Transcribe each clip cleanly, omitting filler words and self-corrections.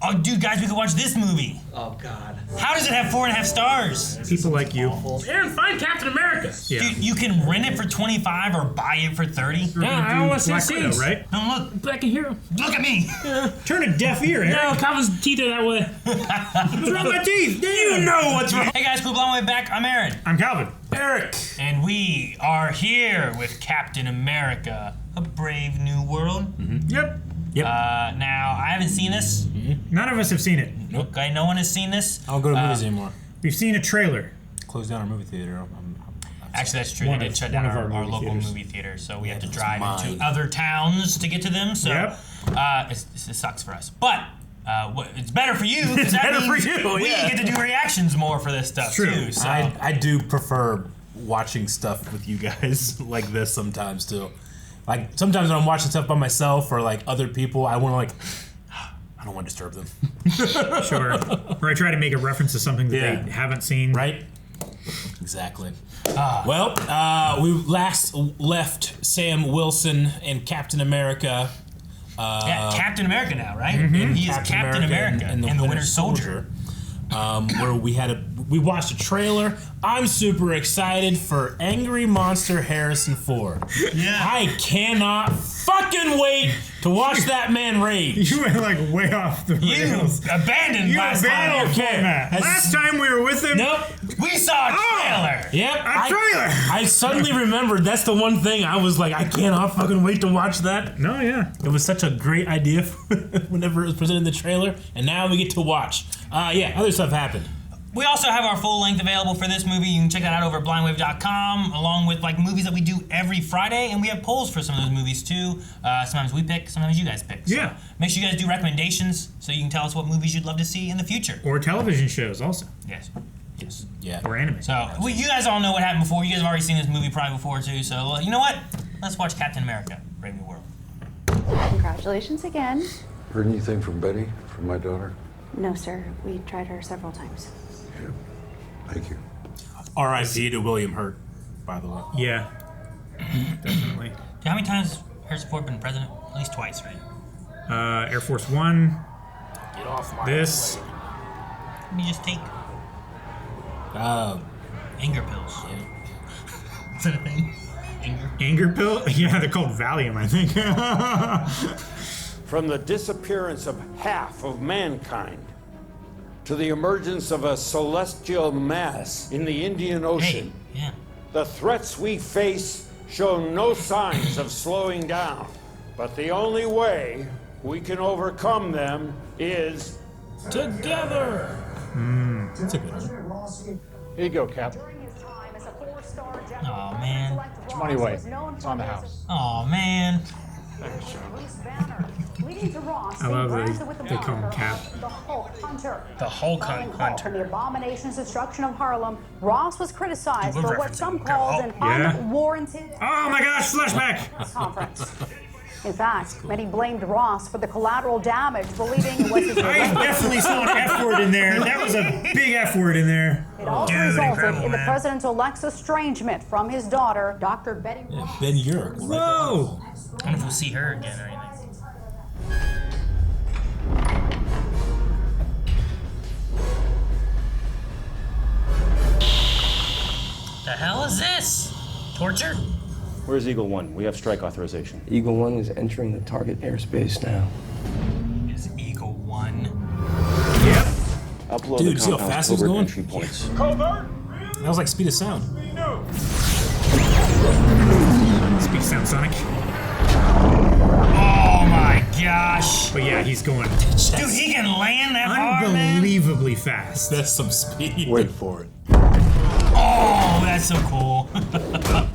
Oh, dude, guys, we could watch this movie. Oh, God. How does it have 4.5 stars? People like you. Aaron, find Captain America. Yeah. Dude, you can rent it for 25 or buy it for 30. Yeah, I don't want to see Black Widow, scenes. right? No, look. But I can hear him. Look at me. Turn a deaf ear, Aaron. No, Calvin's teeth are that way. What's wrong with my teeth? You know what's wrong. Hey, guys, cool blowing way back. I'm Aaron. I'm Calvin. Eric. And we are here with Captain America, A Brave New World. Yep. Now, I haven't seen this. None of us have seen it. Okay, no one has seen this. I don't go to movies anymore. We've seen a trailer. Close down our movie theater. Actually, that's true. They did shut down our local movie theater, so we have to drive into other towns to get to them. So it sucks for us. But it's better for you. It's better for you. We get to do reactions more for this stuff too. So. I do prefer watching stuff with you guys like this sometimes too. Like sometimes when I'm watching stuff by myself or like other people, I want to I don't want to disturb them. Sure. Or I try to make a reference to something that they haven't seen. Right? Exactly. Well, we last left Sam Wilson and Captain America. Captain America now, right? Mm-hmm. He is Captain America and the Winter Soldier. Where we watched a trailer. I'm super excited for Angry Monster Harrison Ford. Yeah. I cannot fucking wait to watch that man rage. You went like way off the rails. You abandoned last time. Last time we were with him. Nope. We saw a trailer. Yep. A trailer. I suddenly remembered that's the one thing I was like, I cannot fucking wait to watch that. No, yeah. It was such a great idea whenever it was presented in the trailer, and now we get to watch. Other stuff happened. We also have our full length available for this movie. You can check that out over at blindwave.com, along with like movies that we do every Friday, and we have polls for some of those movies too. Sometimes we pick, sometimes you guys pick. So yeah. Make sure you guys do recommendations so you can tell us what movies you'd love to see in the future. Or television shows also. Yes. Yeah. Or anime. So you guys all know what happened before. You guys have already seen this movie probably before too. So you know what? Let's watch Captain America: Brave New World. Congratulations again. Heard anything from Betty, from my daughter? No, sir. We tried her several times. Yeah. Thank you. R.I.P. to William Hurt, by the way. Yeah. Definitely. How many times has Harrison Ford been president? At least twice, right? Air Force One. Get off my Let me just take anger pills. Yeah. Is that a thing? Anger pill? Yeah, they're called Valium, I think. From the disappearance of half of mankind to the emergence of a celestial mass in the Indian Ocean, the threats we face show no signs of slowing down. But the only way we can overcome them is together. That's a good one. Here you go, Cap. Oh man. It's money away. It's on the house. Oh man. I love that they call him Cap. The Hulk Hunter. The Hulk Hunter. From the abomination's destruction of Harlem, Ross was criticized Dude, we're for what referencing some called an unwarranted Oh my gosh, flashback! conference. In fact, many blamed Ross for the collateral damage, believing it was his I definitely saw an F word in there. That was a big F word in there. It also resulted in the president-elect's estrangement from his daughter, Dr. Betty Ross. Ben Urich. Whoa! I don't know if we'll see her again or anything. The hell is this? Torture? Where's Eagle 1? We have strike authorization. Eagle 1 is entering the target airspace now. Is Eagle 1? Yep. Upload Dude, the see how compound's fast he's covert going? entry points. Covert? That was like speed of sound. Speak sound Sonic. Oh my gosh. But yeah, he's going Dude, he can land that hard, man. unbelievably fast. That's some speed. Wait for it. Oh, that's so cool.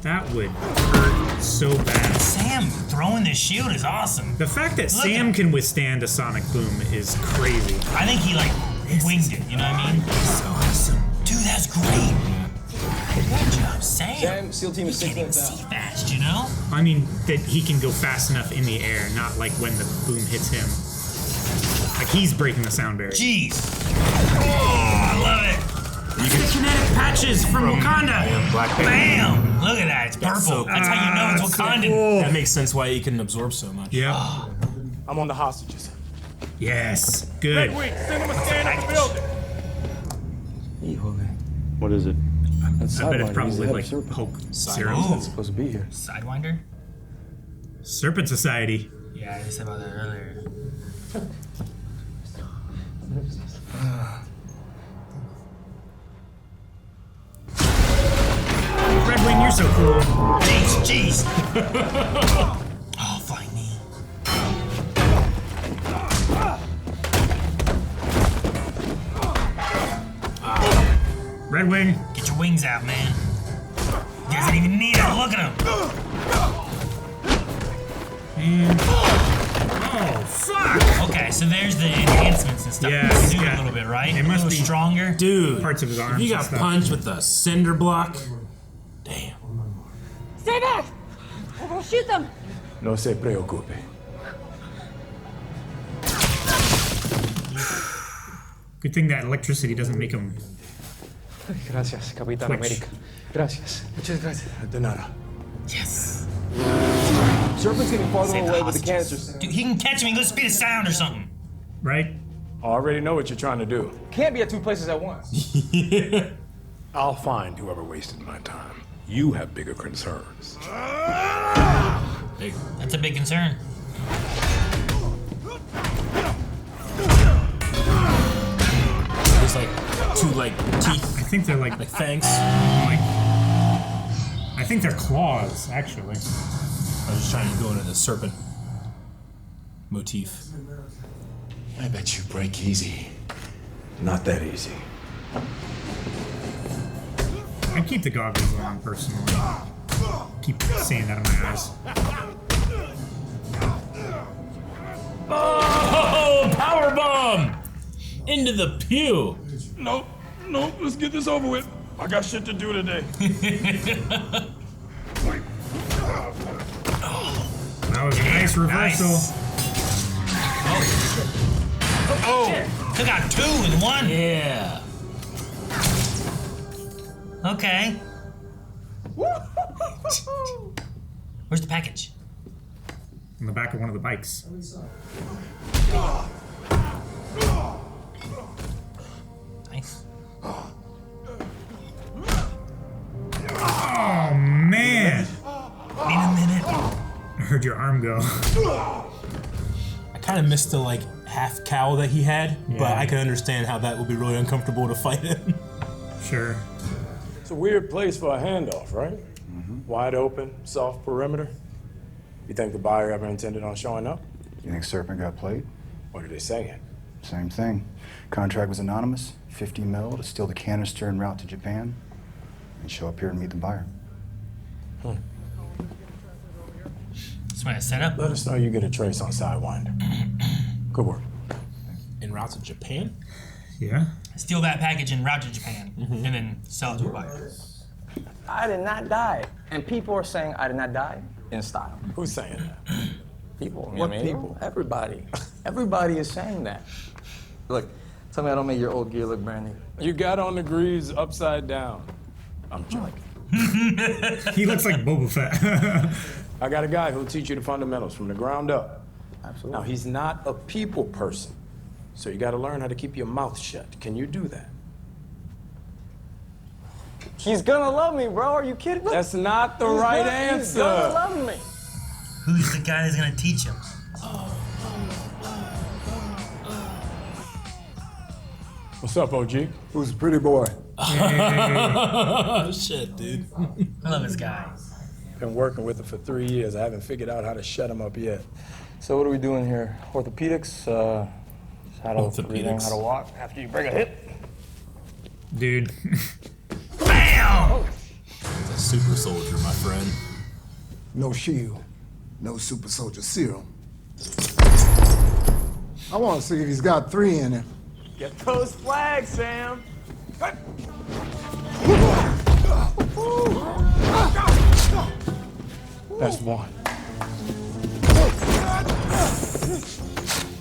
That would hurt so bad. Sam throwing this shield is awesome. The fact that Sam can withstand a sonic boom is crazy. I think he like winged it, you know what I mean? So awesome. Dude, that's great. Good job, Sam. Sam, SEAL team is He can't even see fast, you know? I mean, that he can go fast enough in the air, not like when the boom hits him. Like he's breaking the sound barrier. Jeez. Oh, I love it. Look at the kinetic patches from Wakanda. Bam! Look at that, it's purple. so That's how you know it's Wakandan. Cool. That makes sense why he can absorb so much. Yeah. I'm on the hostages. Yes. Good. Red Wing, send him a scan of the building. What is it? I bet it's probably like Hulk serum. It's not supposed to be here. Sidewinder? Serpent Society. Yeah, I said about that earlier. Red Wing, you're so cool. Jeez. Oh, flying knee. Red Wing. Get your wings out, man. He doesn't even need it. Look at him. And... Oh, fuck! Okay, so there's the enhancements and stuff. Yeah, He's he's doing got- a little bit, right? it must a little be- stronger. Dude, Parts of his arms if you and got stuff. punched with a cinder block, damn. Stay back! We're gonna shoot them! No se preocupe. Good thing that electricity doesn't make him. Gracias, Capitán Twitch. América. Gracias. Muchas gracias. De nada. Yes. Serpent's getting farther Save the away with the hostages. canisters. Dude, he can catch him. He goes speed of sound or something. Right? I already know what you're trying to do. Can't be at two places at once. I'll find whoever wasted my time. You have bigger concerns. That's a big concern. There's like two teeth, I think they're like fangs. I think they're claws, actually. I was just trying to go into the serpent motif. I bet you break easy. Not that easy. I keep the goggles on personally. Keep seeing that in my eyes. Oh, power bomb! Into the pew. Nope, let's get this over with. I got shit to do today. That was a nice reversal. Nice. Oh, took out two in one. Yeah. Okay. Where's the package? On the back of one of the bikes. Nice. Oh, man. Wait a minute. I heard your arm go. I kind of missed the half cowl that he had, but Yeah. I can understand how that would be really uncomfortable to fight him. Sure. It's a weird place for a handoff, right? Wide open, soft perimeter. You think the buyer ever intended on showing up? You think Serpent got played? What are they saying? Same thing. Contract was anonymous, 50 mil to steal the canister en route to Japan, and show up here and meet the buyer. That's why I set up. Let us know you get a trace on Sidewinder. Good work. En route to Japan? Yeah. Steal that package and route to Japan, and then sell it to a buyer. I did not die. And people are saying I did not die in style. Who's saying that? People. What people? Everybody. Everybody is saying that. Look, tell me I don't make your old gear look brand new. You got on the greaves upside down. I'm joking. He looks like Boba Fett. I got a guy who'll teach you the fundamentals from the ground up. Absolutely. Now, he's not a people person, so you got to learn how to keep your mouth shut. Can you do that? He's gonna love me, bro. Are you kidding me? That's not the right answer. He's gonna love me. Who's the guy that's gonna teach him? What's up, OG? Who's a pretty boy? Oh, shit, dude. I love this guy. Been working with him for 3 years. I haven't figured out how to shut him up yet. So what are we doing here? Orthopedics? How to breathing, how to walk after you break a hip? Dude. Bam! It's a super soldier, my friend. No shield. No super soldier serum. I want to see if he's got 3 in him. Get those flags, Sam. That's 1.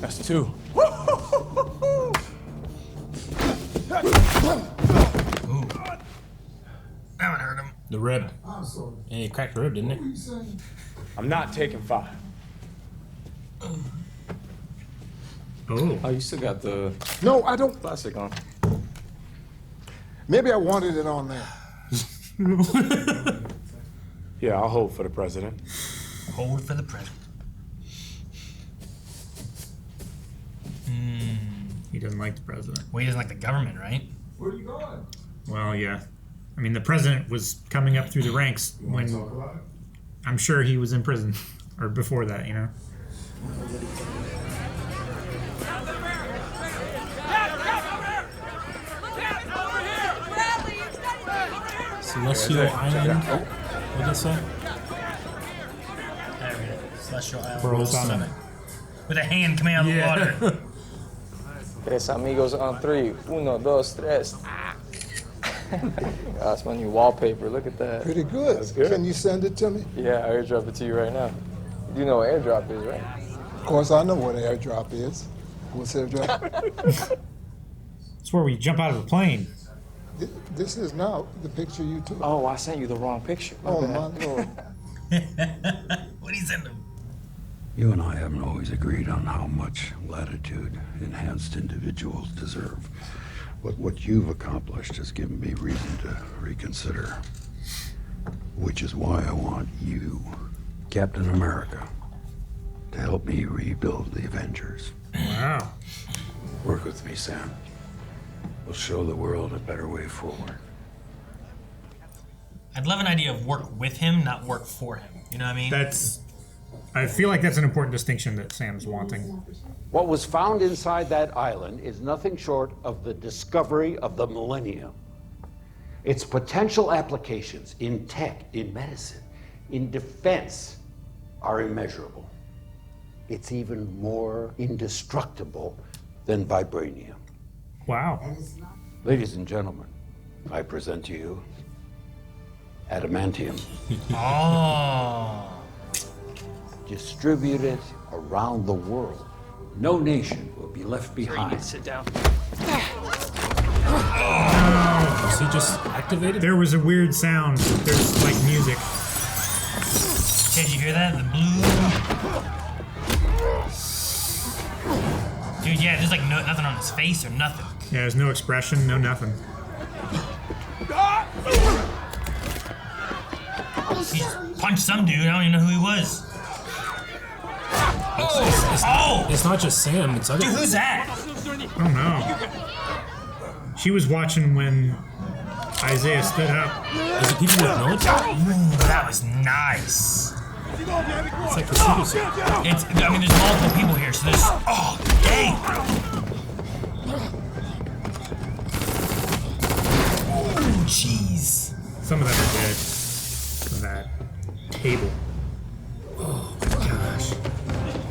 That's 2. That one hurt him. The rib. And he cracked the rib, didn't he? I'm not taking 5. Oh, you still got the No, I don't. plastic on. Maybe I wanted it on there. Yeah, I'll hold for the president. Hold for the president. He doesn't like the president. Well, he doesn't like the government, right? Where are you going? Well, yeah. I mean, the president was coming up through the ranks when I'm sure he was in prison, or before that, you know. Celestial Island. What did it say? There we go. Celestial Island. World Summit. With a hand coming out of the water. Tres amigos on 3. 1, 2, 3. That's my new wallpaper. Look at that. Pretty good. That's good. Can you send it to me? Yeah, I'll airdrop it to you right now. You know what airdrop is, right? Of course, I know what airdrop is. What's airdrop? It's where we jump out of a plane. This is now the picture you took. Oh, I sent you the wrong picture. Oh, my Lord. What did he send him? You and I haven't always agreed on how much latitude enhanced individuals deserve. But what you've accomplished has given me reason to reconsider. Which is why I want you, Captain America, to help me rebuild the Avengers. Wow. Work with me, Sam. We'll show the world a better way forward. I'd love an idea of work with him, not work for him. You know what I mean? I feel like that's an important distinction that Sam's wanting. What was found inside that island is nothing short of the discovery of the millennium. Its potential applications in tech, in medicine, in defense are immeasurable. It's even more indestructible than vibranium. Wow. Ladies and gentlemen, I present to you Adamantium. Oh. Distribute it around the world. No nation will be left behind. Sit down. Was he just activated? There was a weird sound. There's like music. Did you hear that? The blue. Dude, yeah, there's like nothing on his face or nothing. Yeah, there's no expression, no nothing. He just punched some dude. I don't even know who he was. It's not just Sam. It's other. Dude, who's that? I don't know. She was watching when Isaiah stood up. Is it people with military? Ooh, that was nice. It's like the Secret Service. I mean, there's multiple people here, so there's. Oh, dang. Ooh, jeez. Some of them are dead. From that table. Oh my gosh.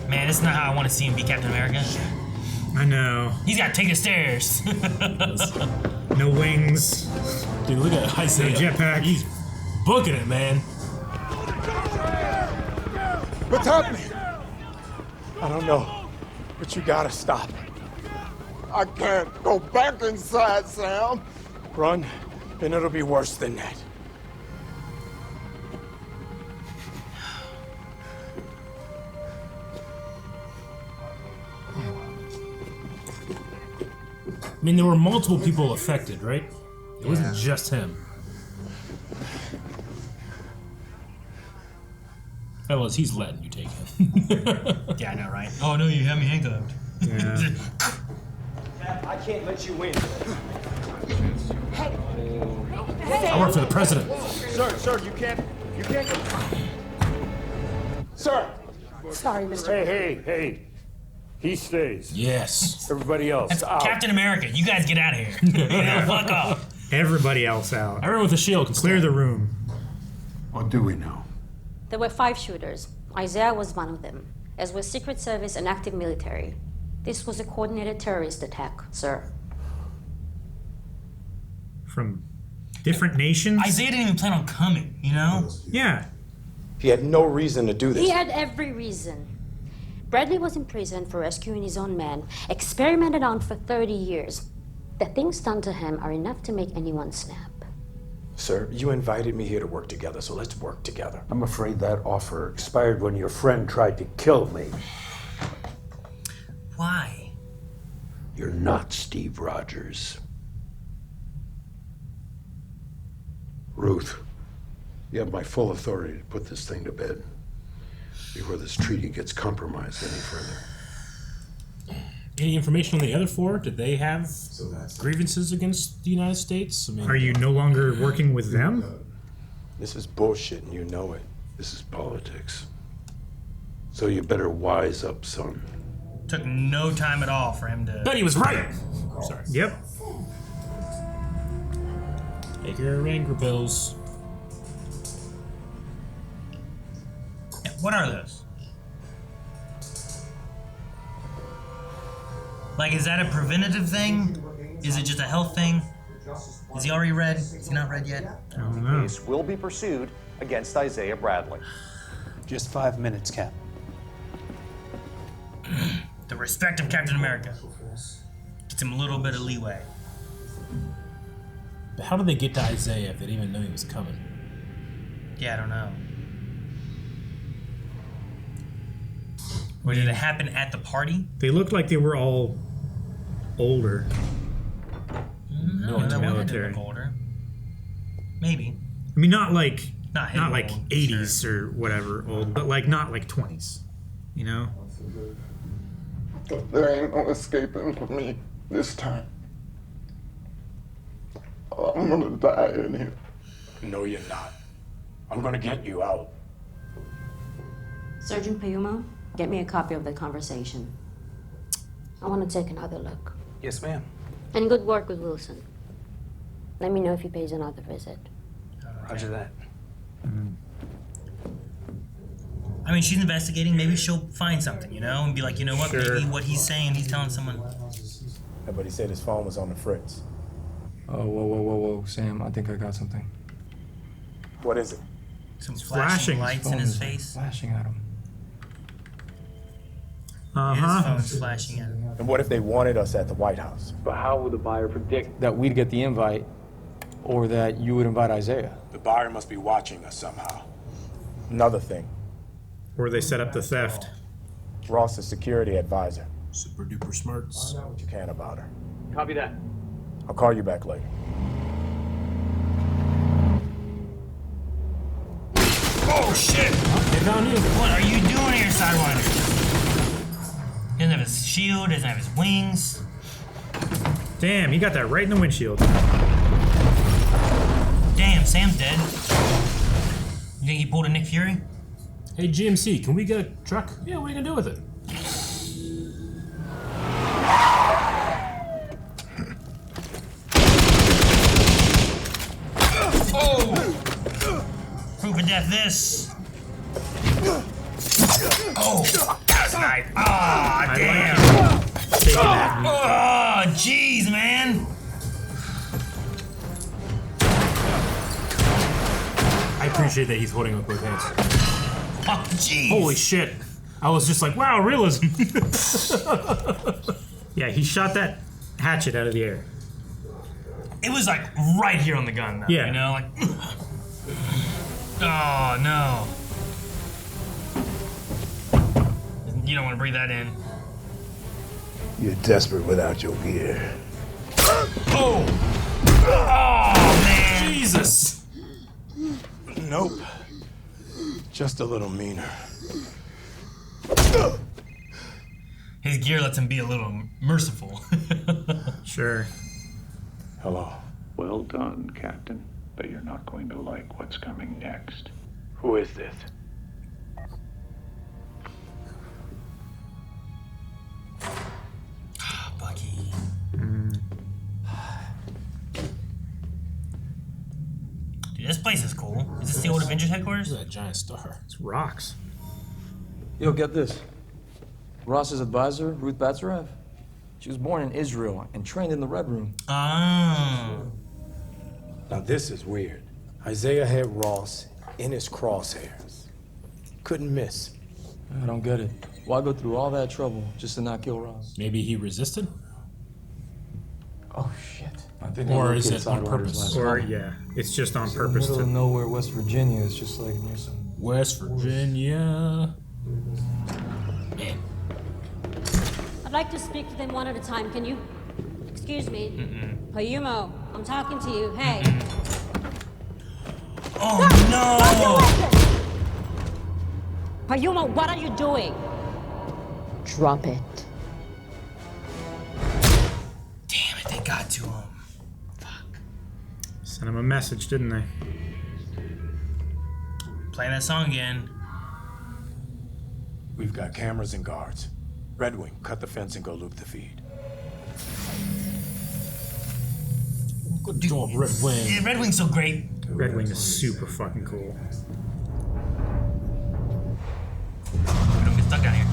Man, this is not how I want to see him be Captain America. I know. He's got to take the stairs. No wings. Dude, look at Isaiah. No jetpack. He's booking it, man. What's happening? I don't know, but you gotta stop. I can't go back inside, Sam. Run, and it'll be worse than that. I mean, there were multiple people affected, right? It wasn't just him. Fellas, he's letting you take him. Yeah, I know, right? Oh, no, you have me handcuffed. Yeah. I can't let you win. I work for the president. Sir, you can't go. Sir! Sorry, Mr. Hey. He stays. Yes. Everybody else That's out. Captain America. You guys get out of here. Fuck off. Everybody else out. Everyone with a shield can Clear the room. What do we know? There were 5 shooters. Isaiah was one of them, as was Secret Service and active military. This was a coordinated terrorist attack, sir. From different nations? Isaiah didn't even plan on coming, you know? Yeah. He had no reason to do this. He had every reason. Bradley was in prison for rescuing his own man, experimented on for 30 years. The things done to him are enough to make anyone snap. Sir, you invited me here to work together, so let's work together. I'm afraid that offer expired when your friend tried to kill me. Why? You're not Steve Rogers. Ruth, you have my full authority to put this thing to bed before this treaty gets compromised any further. Any information on the other four? Did they have grievances against the United States? I mean, are you no longer working with them? This is bullshit and you know it. This is politics. So you better wise up, son. Took no time at all for him to... But he was right! Sorry. Yep. Take your anger bills. Yeah, what are those? Like, is that a preventative thing? Is it just a health thing? Is he already red? Is he not red yet? I don't know. Case will be pursued against Isaiah Bradley. Just 5 minutes, Cap. The respect of Captain America gets him a little bit of leeway. But how did they get to Isaiah if they didn't even know he was coming? Yeah, I don't know. Or did it happen at the party? They looked like they were all older. No, that one didn't look older. Maybe. I mean, not like Not like old, 80s or whatever old, but like not like 20s. You know? There ain't no escaping for me this time. I'm gonna die in here. No, you're not. I'm gonna get you out. Sergeant Payumo, get me a copy of the conversation. I want to take another look. Yes, ma'am. And good work with Wilson. Let me know if he pays another visit. Roger that. I mean, she's investigating. Maybe she'll find something, you know, and be like, you know what? Sure. Maybe what he's saying, he's telling someone. Yeah, but he said his phone was on the fritz. Oh, whoa, Sam, I think I got something. What is it? Some flashing lights in his face. Flashing at him. His phone's flashing at him. And what if they wanted us at the White House? But how would the buyer predict? That we'd get the invite, or that you would invite Isaiah. The buyer must be watching us somehow. Another thing. Or they set up the theft. Ross's security advisor. Super duper smarts. Find out what you can about her. Copy that. I'll call you back later. Oh, shit! They found you. What are you doing here, Sidewinder? He doesn't have his shield, doesn't have his wings. Damn, he got that right in the windshield. Damn, Sam's dead. You think he pulled a Nick Fury? Hey, GMC, can we get a truck? Yeah, what are you gonna do with it? Oh! Proof of death, this. Oh, that's nice. Ah, oh, damn. Oh, jeez, man. I appreciate that he's holding up both hands. Oh, jeez. Holy shit. I was just like, wow, realism. Yeah, he shot that hatchet out of the air. It was like right here on the gun, though. Yeah. You know, like. Oh, no. You don't want to breathe that in. You're desperate without your gear. Oh! Oh, man. Jesus. Nope. Just a little meaner. His gear lets him be a little merciful. Sure. Hello. Well done, Captain. But you're not going to like what's coming next. Who is this? Bucky. Dude, this place is cool. Is this the old Avengers headquarters? Look at that giant star. It's rocks. Yo, get this. Ross's advisor, Ruth Batsarev. She was born in Israel and trained in the Red Room. Oh. Now this is weird. Isaiah had Ross in his crosshairs. Couldn't miss. I don't get it. Why go through all that trouble just to not kill Ross? Maybe he resisted? Oh shit. Or is it on purpose? Or, yeah, it's just on purpose. In the middle of nowhere, West Virginia. It's just like near some... West Virginia. I like to speak to them one at a time. Can you? Excuse me. Payumo, I'm talking to you. Hey. Oh no! Payumo, what are you doing? Drop it. Damn it, they got to him. Sent him a message, didn't they? Play that song again. We've got cameras and guards. Red Wing, cut the fence and go loop the feed. Good job, Red Wing. Yeah, Red Wing's so great. Red Wing is super fucking cool. We don't get stuck down here.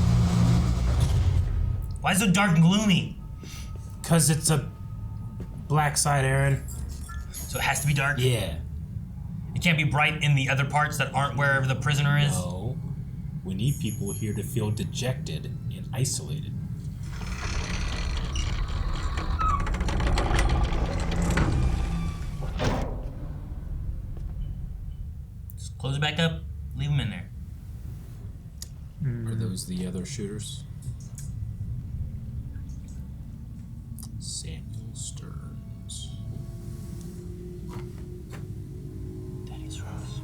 Why is it so dark and gloomy? Because it's a black site, Aaron. So it has to be dark? Yeah. It can't be bright in the other parts that aren't where the prisoner is? No. We need people here to feel dejected and isolated. Just close it back up, leave them in there. Are those the other shooters? Samuel Stearns. Thaddeus Ross.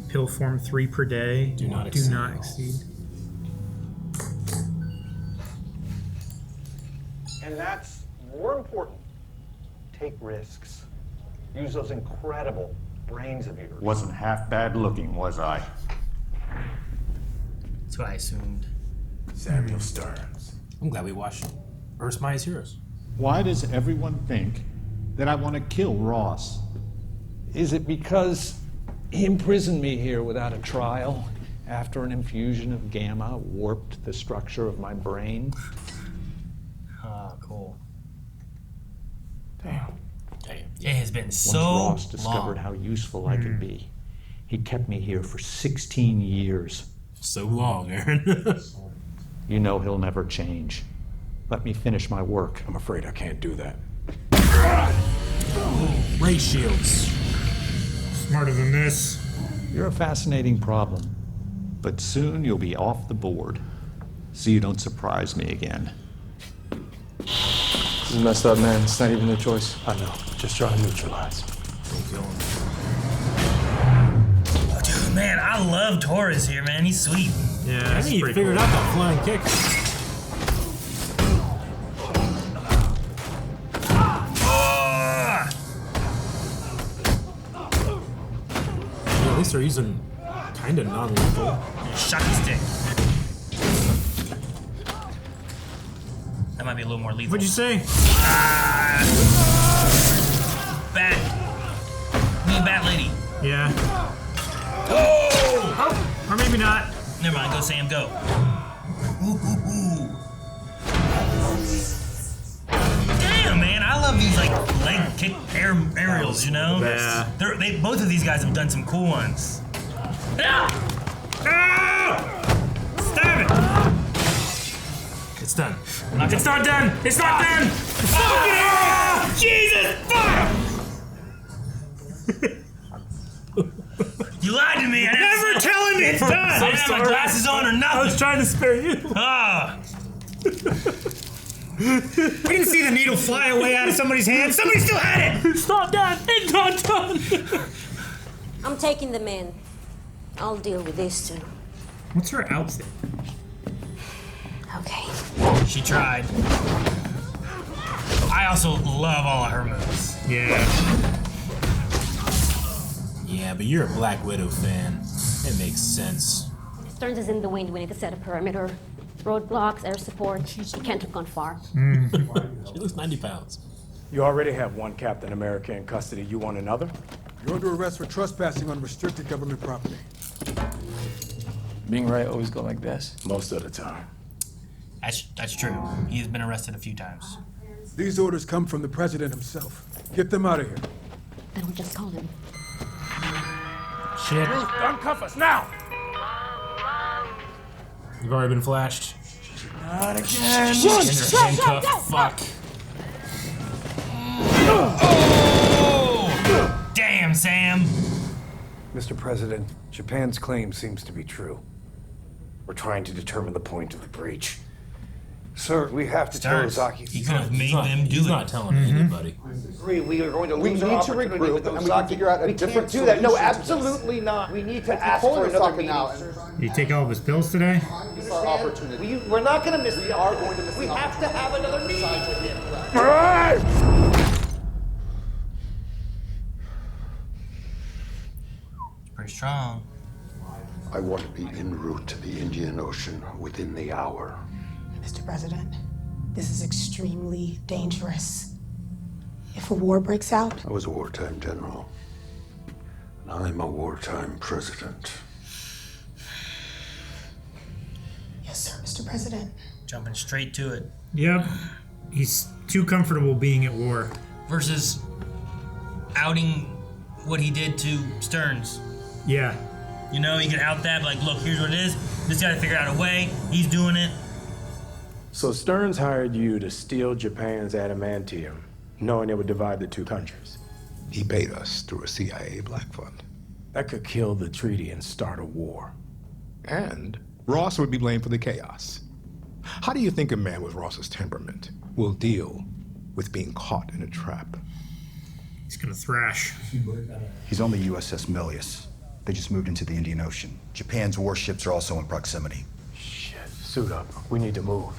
Pill form 3 per day. Do not exceed. And that's more important. Take risks. Use those incredible brains of yours. Wasn't half bad looking, was I? That's what I assumed. Samuel Stearns. I'm glad we watched Earth's Mightiest Heroes. Why does everyone think that I want to kill Ross? Is it because he imprisoned me here without a trial after an infusion of gamma warped the structure of my brain? Ah, cool. Damn. It has been so Once Ross discovered long. how useful I could be, he kept me here for 16 years. So long, Aaron. You know he'll never change. Let me finish my work. I'm afraid I can't do that. Ray shields. Smarter than this. You're a fascinating problem, but soon you'll be off the board. So you don't surprise me again. This is messed up, man. It's not even their choice. I know. Just trying to neutralize. Don't kill him. Oh, dude, man, I love Torres here, man. He's sweet. Yeah, I think he figured out that flying kick. Yeah, at least they're using kind of non-lethal. Shocky stick. That might be a little more lethal. What'd you say? Bat. Me and Bat Lady. Yeah. Oh! Or maybe not. Never mind, go Sam, go. Damn, man, I love these like leg kick aerials, you know? Yeah. Both of these guys have done some cool ones. Ah! Stab it! It's done. It's not done! It's not done! Oh, Jesus! Fuck! You lied to me. I Never tell him it's done! I didn't have my glasses on or nothing. I was trying to spare you. Ah. We didn't see the needle fly away out of somebody's hand. Somebody still had it! It's not done! It's not done! I'm taking them in. I'll deal with this too. What's her outfit? Okay. She tried. I also love all of her moves. Yeah. Yeah, but you're a Black Widow fan. It makes sense. Stearns is in the wind. We need to set a perimeter. Roadblocks, air support. He can't have gone far. She looks 90 pounds. You already have one Captain America in custody. You want another? You're under arrest for trespassing on restricted government property. Being right always go like this. Most of the time. That's true. He's been arrested a few times. These orders come from the president himself. Get them out of here. Then we just call him. Shit. Uncuff us now! You've already been flashed. Not again! Run! Handcuffed. Fuck. Oh! Damn, Sam. Mr. President, Japan's claim seems to be true. We're trying to determine the point of the breach. Sir, we have to tell Starks, Ozaki. he could have made them do it. He's not telling anybody. We are going to We lose need our to opportunity regroup, with and we Ozaki. can figure out a We different can't do that. No, solution to absolutely not. We need to Mackie, ask pull for yourself another now meeting. Did he take all of his pills today? This is our opportunity. We're not going to miss We are going to miss We the have to have another meeting Besides, with him. Pretty strong. I want to be en route to the Indian Ocean within the hour. Mr. President, this is extremely dangerous. If a war breaks out, I was a wartime general. And I'm a wartime president. yes, sir, Mr. President. Jumping straight to it. Yep. He's too comfortable being at war. Versus outing what he did to Stearns. Yeah. You know, he could out that, like, look, here's what it is. This guy figured out a way. He's doing it. So Stearns hired you to steal Japan's adamantium, knowing it would divide the two countries. He paid us through a CIA black fund. That could kill the treaty and start a war. And Ross would be blamed for the chaos. How do you think a man with Ross's temperament will deal with being caught in a trap? He's gonna thrash. He's on the USS Milius. They just moved into the Indian Ocean. Japan's warships are also in proximity. Shit, suit up. We need to move.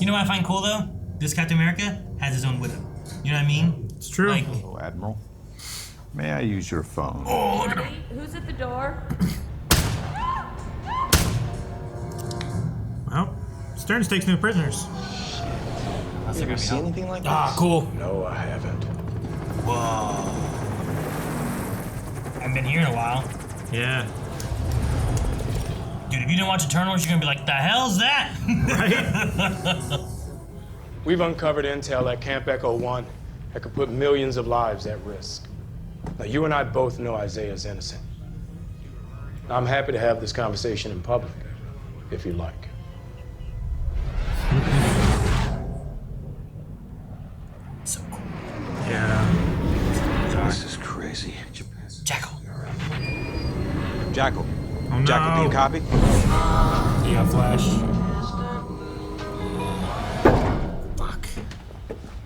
You know what I find cool, though? This Captain America has his own widow. You know what I mean? It's true. Like, Hello, Admiral. May I use your phone? oh, look at him. Who's at the door? Well, Stearns takes no prisoners. You ever see anything like that? Ah, cool. No, I haven't. Whoa. Haven't been here in a while. Yeah. Dude, if you didn't watch Eternals, you're gonna be like, the hell's that? Right? We've uncovered intel at Camp Echo 1 that could put millions of lives at risk. Now, you and I both know Isaiah's innocent. I'm happy to have this conversation in public, if you like. So cool. Yeah. This is crazy. Jackal. Jackal. Oh, no. Jackal, do you copy? Yeah, Flash. Fuck.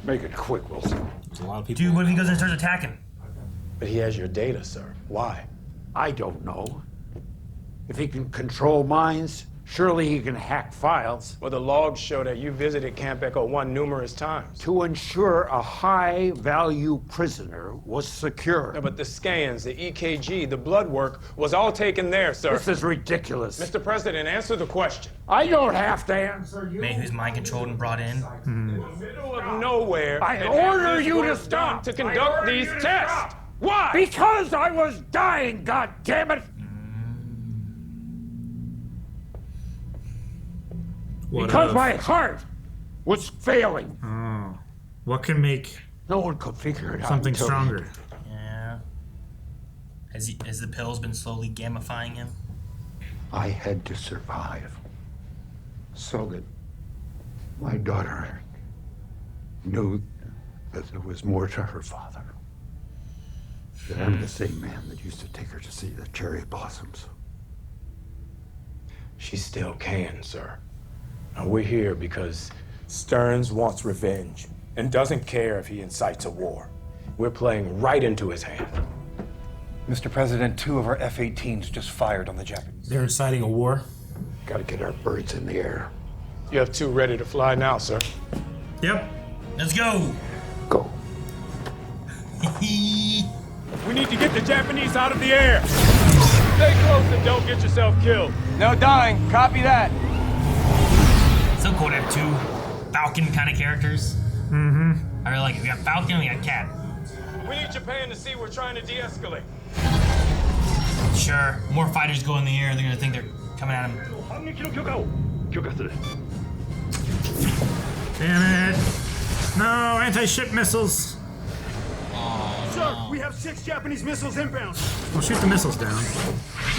Make it quick, Wilson. There's a lot of people. Dude, what if he goes and starts attacking? But he has your data, sir. Why? I don't know. If he can control minds, surely he can hack files. Well, the logs show that you visited Camp Echo 1 numerous times. To ensure a high-value prisoner was secure. No, but the scans, the EKG, the blood work was all taken there, sir. This is ridiculous. Mr. President, answer the question. I don't have to answer you. Man, who's mind controlled and brought in? In the middle of nowhere. I and order have this you to work stop. done to conduct these tests. Why? Because I was dying, goddammit! What Because of? my heart was failing. Oh. What can make No one could figure it out. something until- stronger? Yeah. Has the pills been slowly gamifying him? I had to survive so that my daughter knew that there was more to her father. That I'm the same man that used to take her to see the cherry blossoms. She still can, sir. Now, we're here because Stearns wants revenge and doesn't care if he incites a war. We're playing right into his hand. Mr. President, 2 of our F-18s just fired on the Japanese. They're inciting a war. Gotta get our birds in the air. You have 2 ready to fly now, sir. Yep. Let's go. Go. We need to get the Japanese out of the air. Stay close and don't get yourself killed. No dying. Copy that. So cool to have 2 Falcon kind of characters. Mm-hmm. I really like it. We got Falcon and we got Cap. We need Japan to see we're trying to de-escalate. Sure. More fighters go in the air, they're gonna think they're coming at him. Damn it. No, anti-ship missiles. Sir, we have 6 Japanese missiles inbound. We'll shoot the missiles down.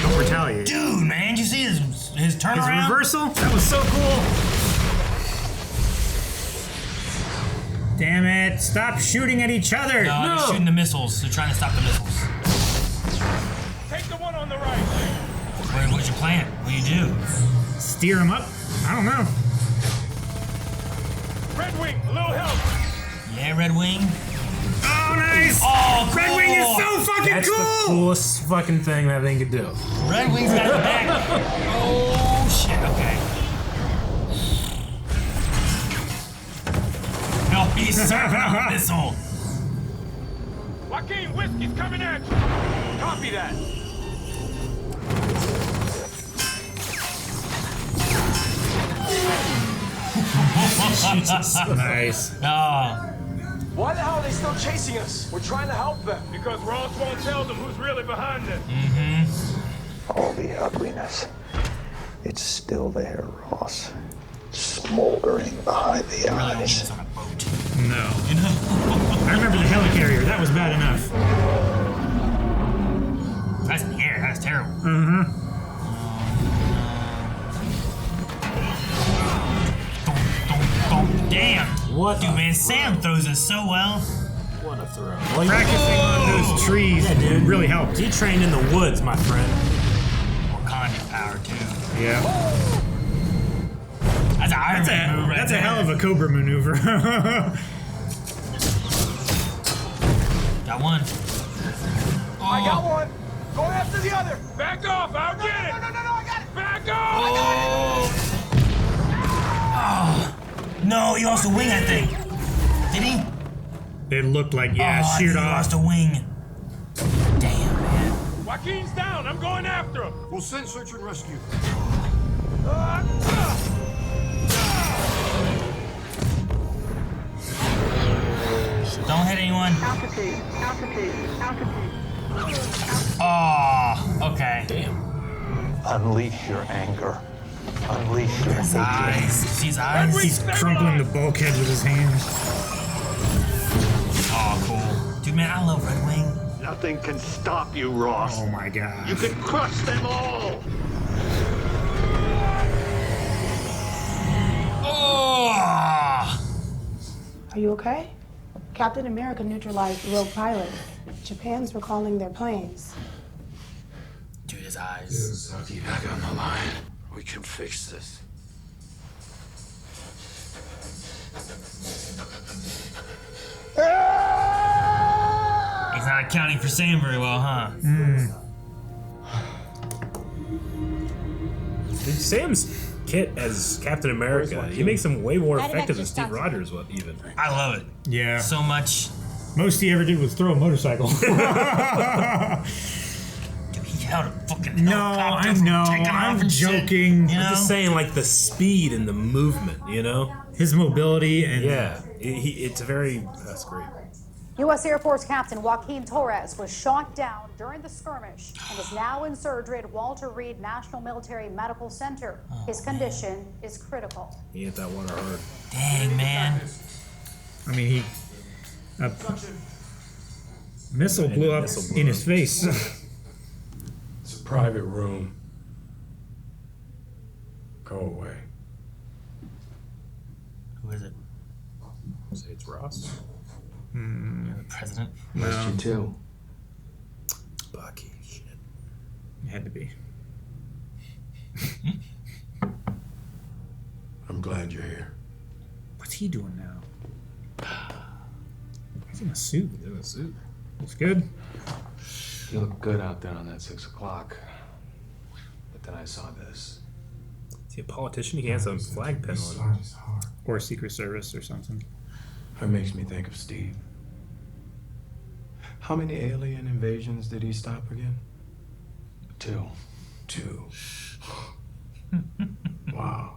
Don't retaliate. Dude, man, did you see his turnaround? His reversal? That was so cool. Damn it. Stop shooting at each other. No, they're shooting the missiles. They're trying to stop the missiles. Take the one on the right. plan? What do you do? Steer him up? I don't know. Red Wing, a little help. Yeah, Red Wing. Oh, nice! Oh, cool. Red Wing is so fucking That's cool! the coolest fucking thing that thing could do. Red Wing's got the back. Oh, shit, okay. No, he's serving up a missile. Joaquin, whiskey's coming at you. Copy that. Nice. Oh. Why the hell are they still chasing us? We're trying to help them. Because Ross won't tell them who's really behind this. All the ugliness. It's still there, Ross. Smoldering behind the eyes. No. I remember the helicarrier. That was bad enough. That's in the air. That's terrible. Damn. What? Dude, man, Sam throws it so well. What a throw. Practicing on those trees really helped. You trained in the woods, my friend. Wakanda power, too. Yeah. That's an Iron Man move right That's there. a hell of a Cobra maneuver. Got one. I got one. Go after the other. Back off. I'll get it. No, I got it. Back off. Oh. No, he lost a wing, I think. Did he? It looked like, yeah, I sheared think he off. lost a wing. Damn, man. Joaquin's down. I'm going after him. We'll send search and rescue. Don't hit anyone. Altitude. Oh, okay. Damn. Unleash your anger. Unleash your His hatred. eyes. See his eyes? He's crumpling the bulkhead with his hands. Oh, cool. Dude, man, I love Red Wing. Nothing can stop you, Ross. Oh my god. You can crush them all. Oh! Are you okay? Captain America neutralized the rogue pilot. Japan's recalling their planes. Dude, his eyes. I'll keep back on the line. We can fix this. He's not accounting for Sam very well, huh? Dude, Sam's kit as Captain America, he makes him way more effective than Steve Rogers would, even. I love it. Yeah. So much. Most he ever did was throw a motorcycle. Dude, he held a fucking helicopter I from know. taking off I'm and shit, joking. you know? I'm just saying, like, the speed and the movement, you know? His mobility and... Yeah. It's very... That's great. U.S. Air Force Captain Joaquin Torres was shot down during the skirmish and is now in surgery at Walter Reed National Military Medical Center. His condition is critical. He hit that water hard. Dang, man. I mean, he... A missile blew up in his face. It's a private room. Go away. Who is it? Say it's Ross. The president? Missed you too. Bucky, shit. It had to be. I'm glad you're here. What's he doing now? He's in a suit. He's in a suit. Looks good. You look good out there on that 6 o'clock. But then I saw this. Is he a politician? He has a flag pin on. Or Secret Service or something. That makes me think of Steve. How many alien invasions did he stop again? 2. 2. Wow.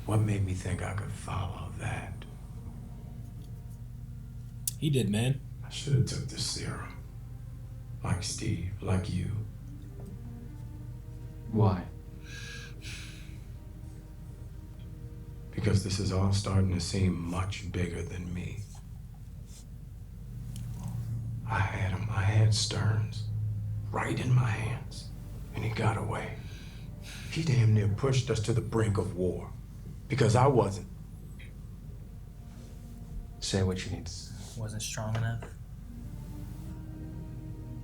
What made me think I could follow that? He did, man. I should have took the serum. Like Steve, like you. Why? Because this is all starting to seem much bigger than me. I had him. I had Stearns right in my hands, and he got away. He damn near pushed us to the brink of war because I wasn't. Say what you need to say. Wasn't strong enough.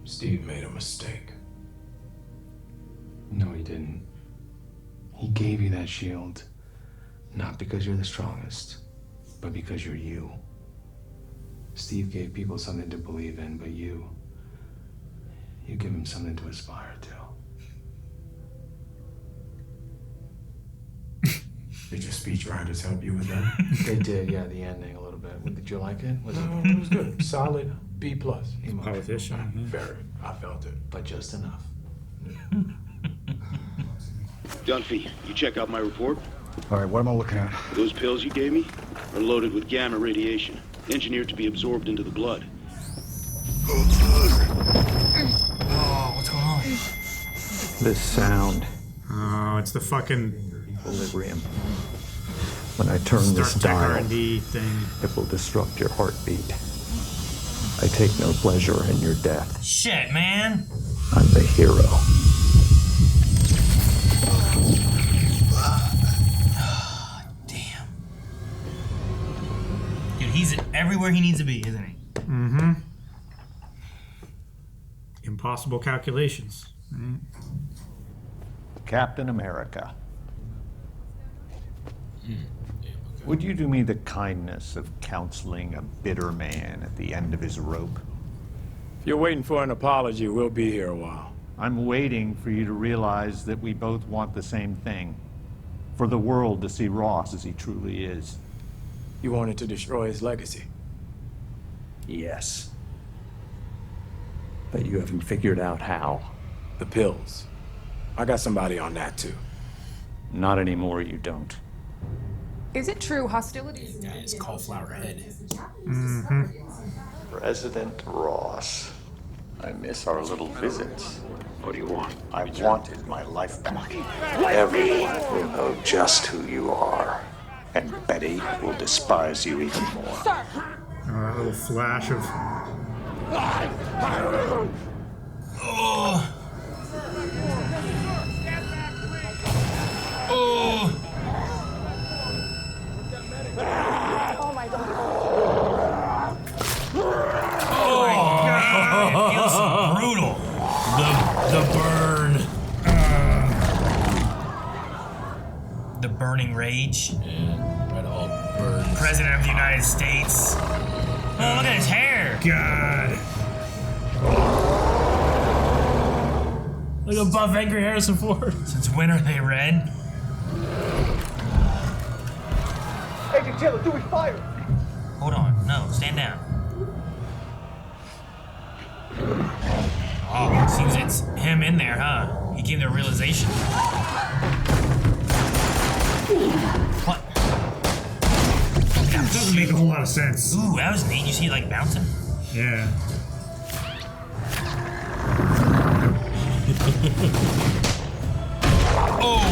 Steve made a mistake. No, he didn't. He gave you that shield, not because you're the strongest, but because you're you. Steve gave people something to believe in, but you give them something to aspire to. Did your speechwriters help you with that? They did, yeah, the ending a little bit. Did you like it? It was good. Solid B+. Politician. Very. I felt it. But just enough. Dunphy, you check out my report? All right, what am I looking at? Those pills you gave me are loaded with gamma radiation, engineered to be absorbed into the blood. Oh, what's going on? This sound. Oh, it's the fucking equilibrium. When I turn this dial, R&D thing. it will disrupt your heartbeat. I take no pleasure in your death. Shit, man. I'm the hero. Damn. Dude, he's everywhere he needs to be, isn't he? Mm-hmm. Impossible calculations. Right? Captain America. Would you do me the kindness of counseling a bitter man at the end of his rope? If you're waiting for an apology, we'll be here a while. I'm waiting for you to realize that we both want the same thing. For the world to see Ross as he truly is. You wanted to destroy his legacy? Yes. But you haven't figured out how. The pills. I got somebody on that too. Not anymore, you don't. Is it true hostilities? Guys, cauliflower head. Mm-hmm. President Ross, I miss our little visits. What do you want? I wanted my life back. Everyone will know just who you are. And Betty will despise you even more. A little flash of... Oh. Oh. Oh my god. Oh my god. It feels brutal. The burn. The burning rage. Yeah, right, all burns. President of the United States. Oh, look at his hair. God. Look at buff angry Harrison Ford. Since when are they red? Agent Taylor, do we fire? Hold on. No, stand down. Oh, seems it's him in there, huh? He came to a realization. What? That doesn't make a whole lot of sense. Ooh, that was neat. You see it like bouncing? Yeah. Oh!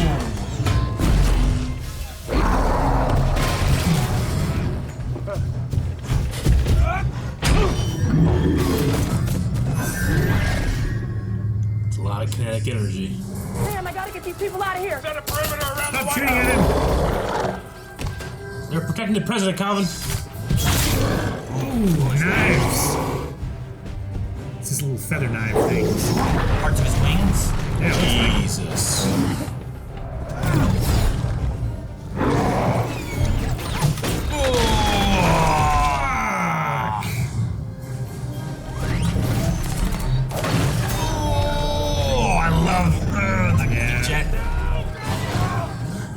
It's a lot of kinetic energy. Damn, I gotta get these people out of here. Set a perimeter around Stop shooting at him! They're protecting the president, Calvin. Ooh, knives! It's this little feather knife thing. Parts of his wings? Yeah, Jesus.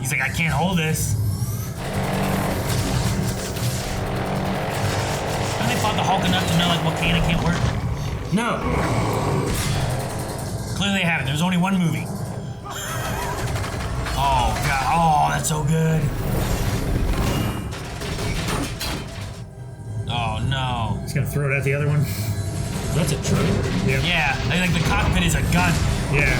He's like, I can't hold this. Haven't they fought the Hulk enough to know like what can and can't work? No. Clearly they haven't. There's only one movie. Oh god. Oh, that's so good. Oh no. He's gonna throw it at the other one. That's a trick. Yeah. Yeah. Like the cockpit is a gun. Yeah.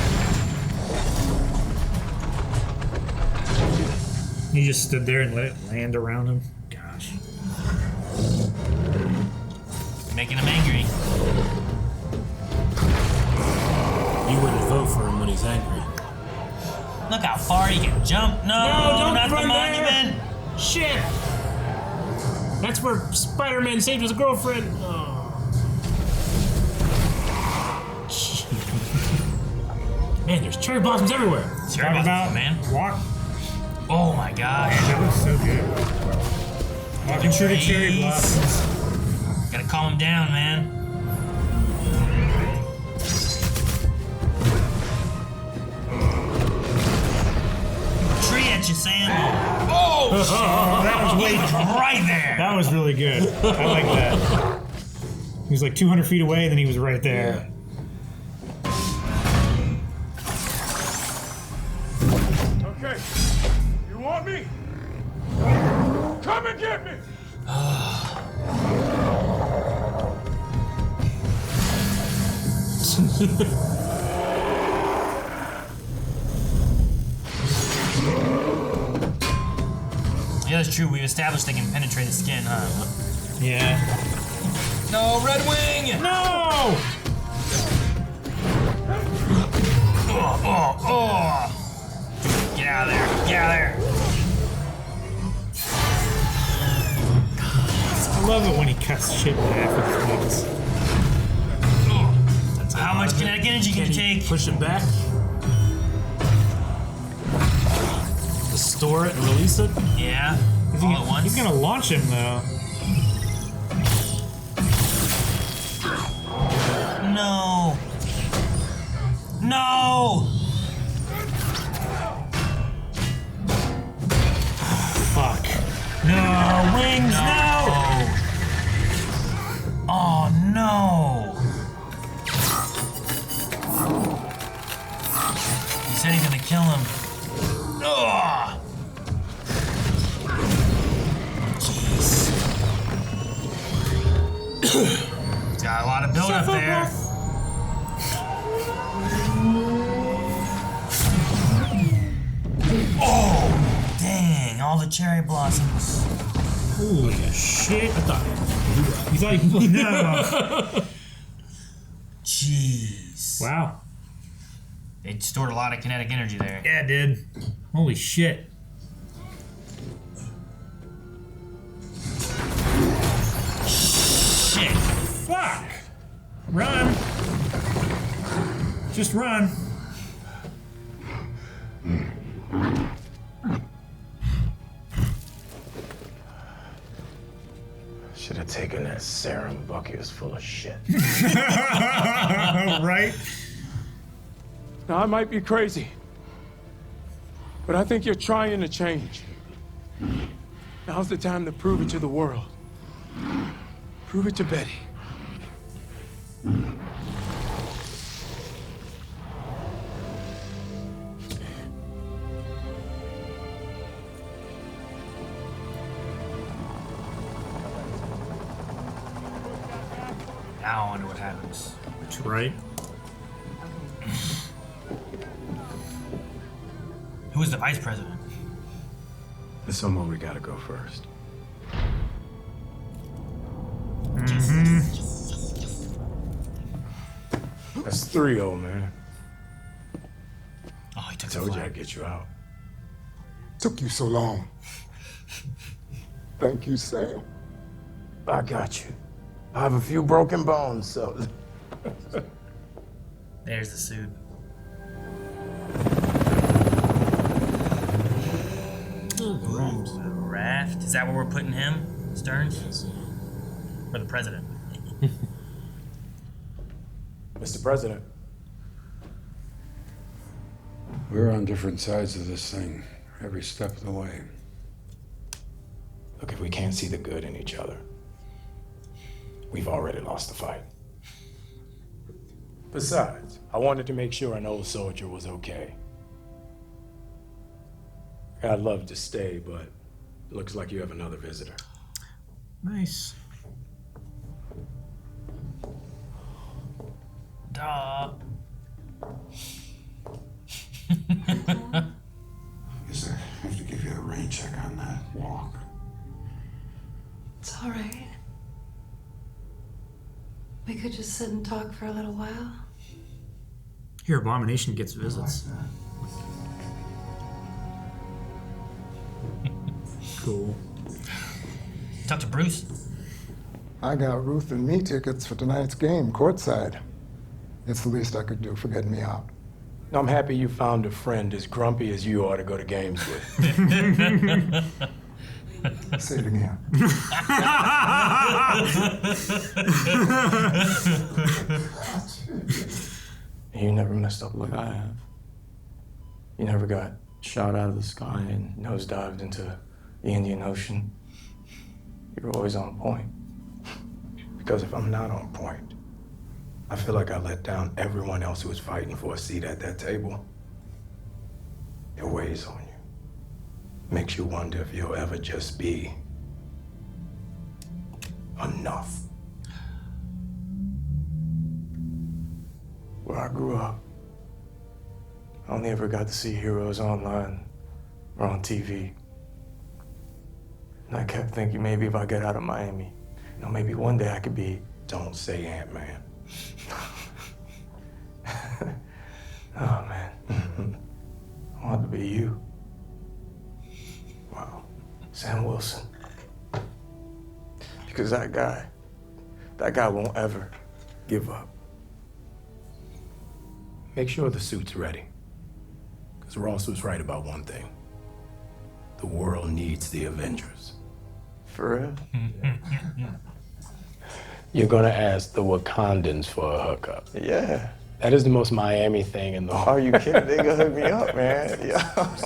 He just stood there and let it land around him. Gosh. Making him angry. You wouldn't vote for him when he's angry. Look how far he can jump. No, don't not the run monument. there. Shit. That's where Spider-Man saved his girlfriend. Oh. Man, there's cherry blossoms everywhere. Cherry blossoms, man. Walk. Oh my gosh. Man, that was so good. Walking through the cherry blossoms. Gotta calm him down, man. Tree at you, Sam. Oh, that was way right there. That was really good. I like that. He was like 200 feet away, and then he was right there. Okay, you want me? Come and get me! Yeah, that's true. We've established they can penetrate the skin, huh? Yeah. No, Red Wing! No! Oh. Get out of there. Get out of there. I love it when he cuts shit in half with his wings. How much kinetic energy can you take? Push it back. Store it and release it? Yeah. All at once. He's gonna launch him though. No. No. Fuck. No, wings, no! Oh no. He said he's gonna kill him. Ugh. Jeez. He's got a lot of build up there. Oh, dang, all the cherry blossoms. Holy shit. I thought you thought you no. Jeez. Wow. They stored a lot of kinetic energy there. Yeah, it did. Holy shit. Shit. Fuck. Run. Just run. Should have taken that serum. Bucky was full of shit. Right? Now, I might be crazy, but I think you're trying to change. Now's the time to prove it to the world. Prove it to Betty. Now I wonder what happens. That's right. Who is the vice president? There's somewhere we gotta go first. That's 3, old man. Oh, he took I told you I'd get you out. Took you so long. Thank you, Sam. I got you. I have a few broken bones, so. There's the suit. Raft? Is that where we're putting him? Stearns? Or the president? Mr. President. We're on different sides of this thing, every step of the way. Look, if we can't see the good in each other, we've already lost the fight. Besides, I wanted to make sure an old soldier was okay. I'd love to stay, but it looks like you have another visitor. Nice. Duh. Guess I have to give you a rain check on that walk. It's all right. We could just sit and talk for a little while. Here, Abomination gets visits. Cool. Talk to Bruce. I got Ruth and me tickets for tonight's game, courtside. It's the least I could do for getting me out. I'm happy you found a friend as grumpy as you are to go to games with. Say it again. You never messed up like I have. You never got shot out of the sky and nosedived into the Indian Ocean. You were always on point. Because if I'm not on point, I feel like I let down everyone else who was fighting for a seat at that table. It weighs on you. Makes you wonder if you'll ever just be enough. Where I grew up, I only ever got to see heroes online or on TV. And I kept thinking maybe if I get out of Miami, maybe one day I could be, don't say Ant-Man. Oh, man. I want to be you. Wow. Sam Wilson. Because that guy won't ever give up. Make sure the suit's ready. Because Ross was right about one thing. The world needs the Avengers. For real? You're gonna ask the Wakandans for a hookup. Yeah. That is the most Miami thing in the world. Are you kidding? They gonna hook me up, man. Yeah.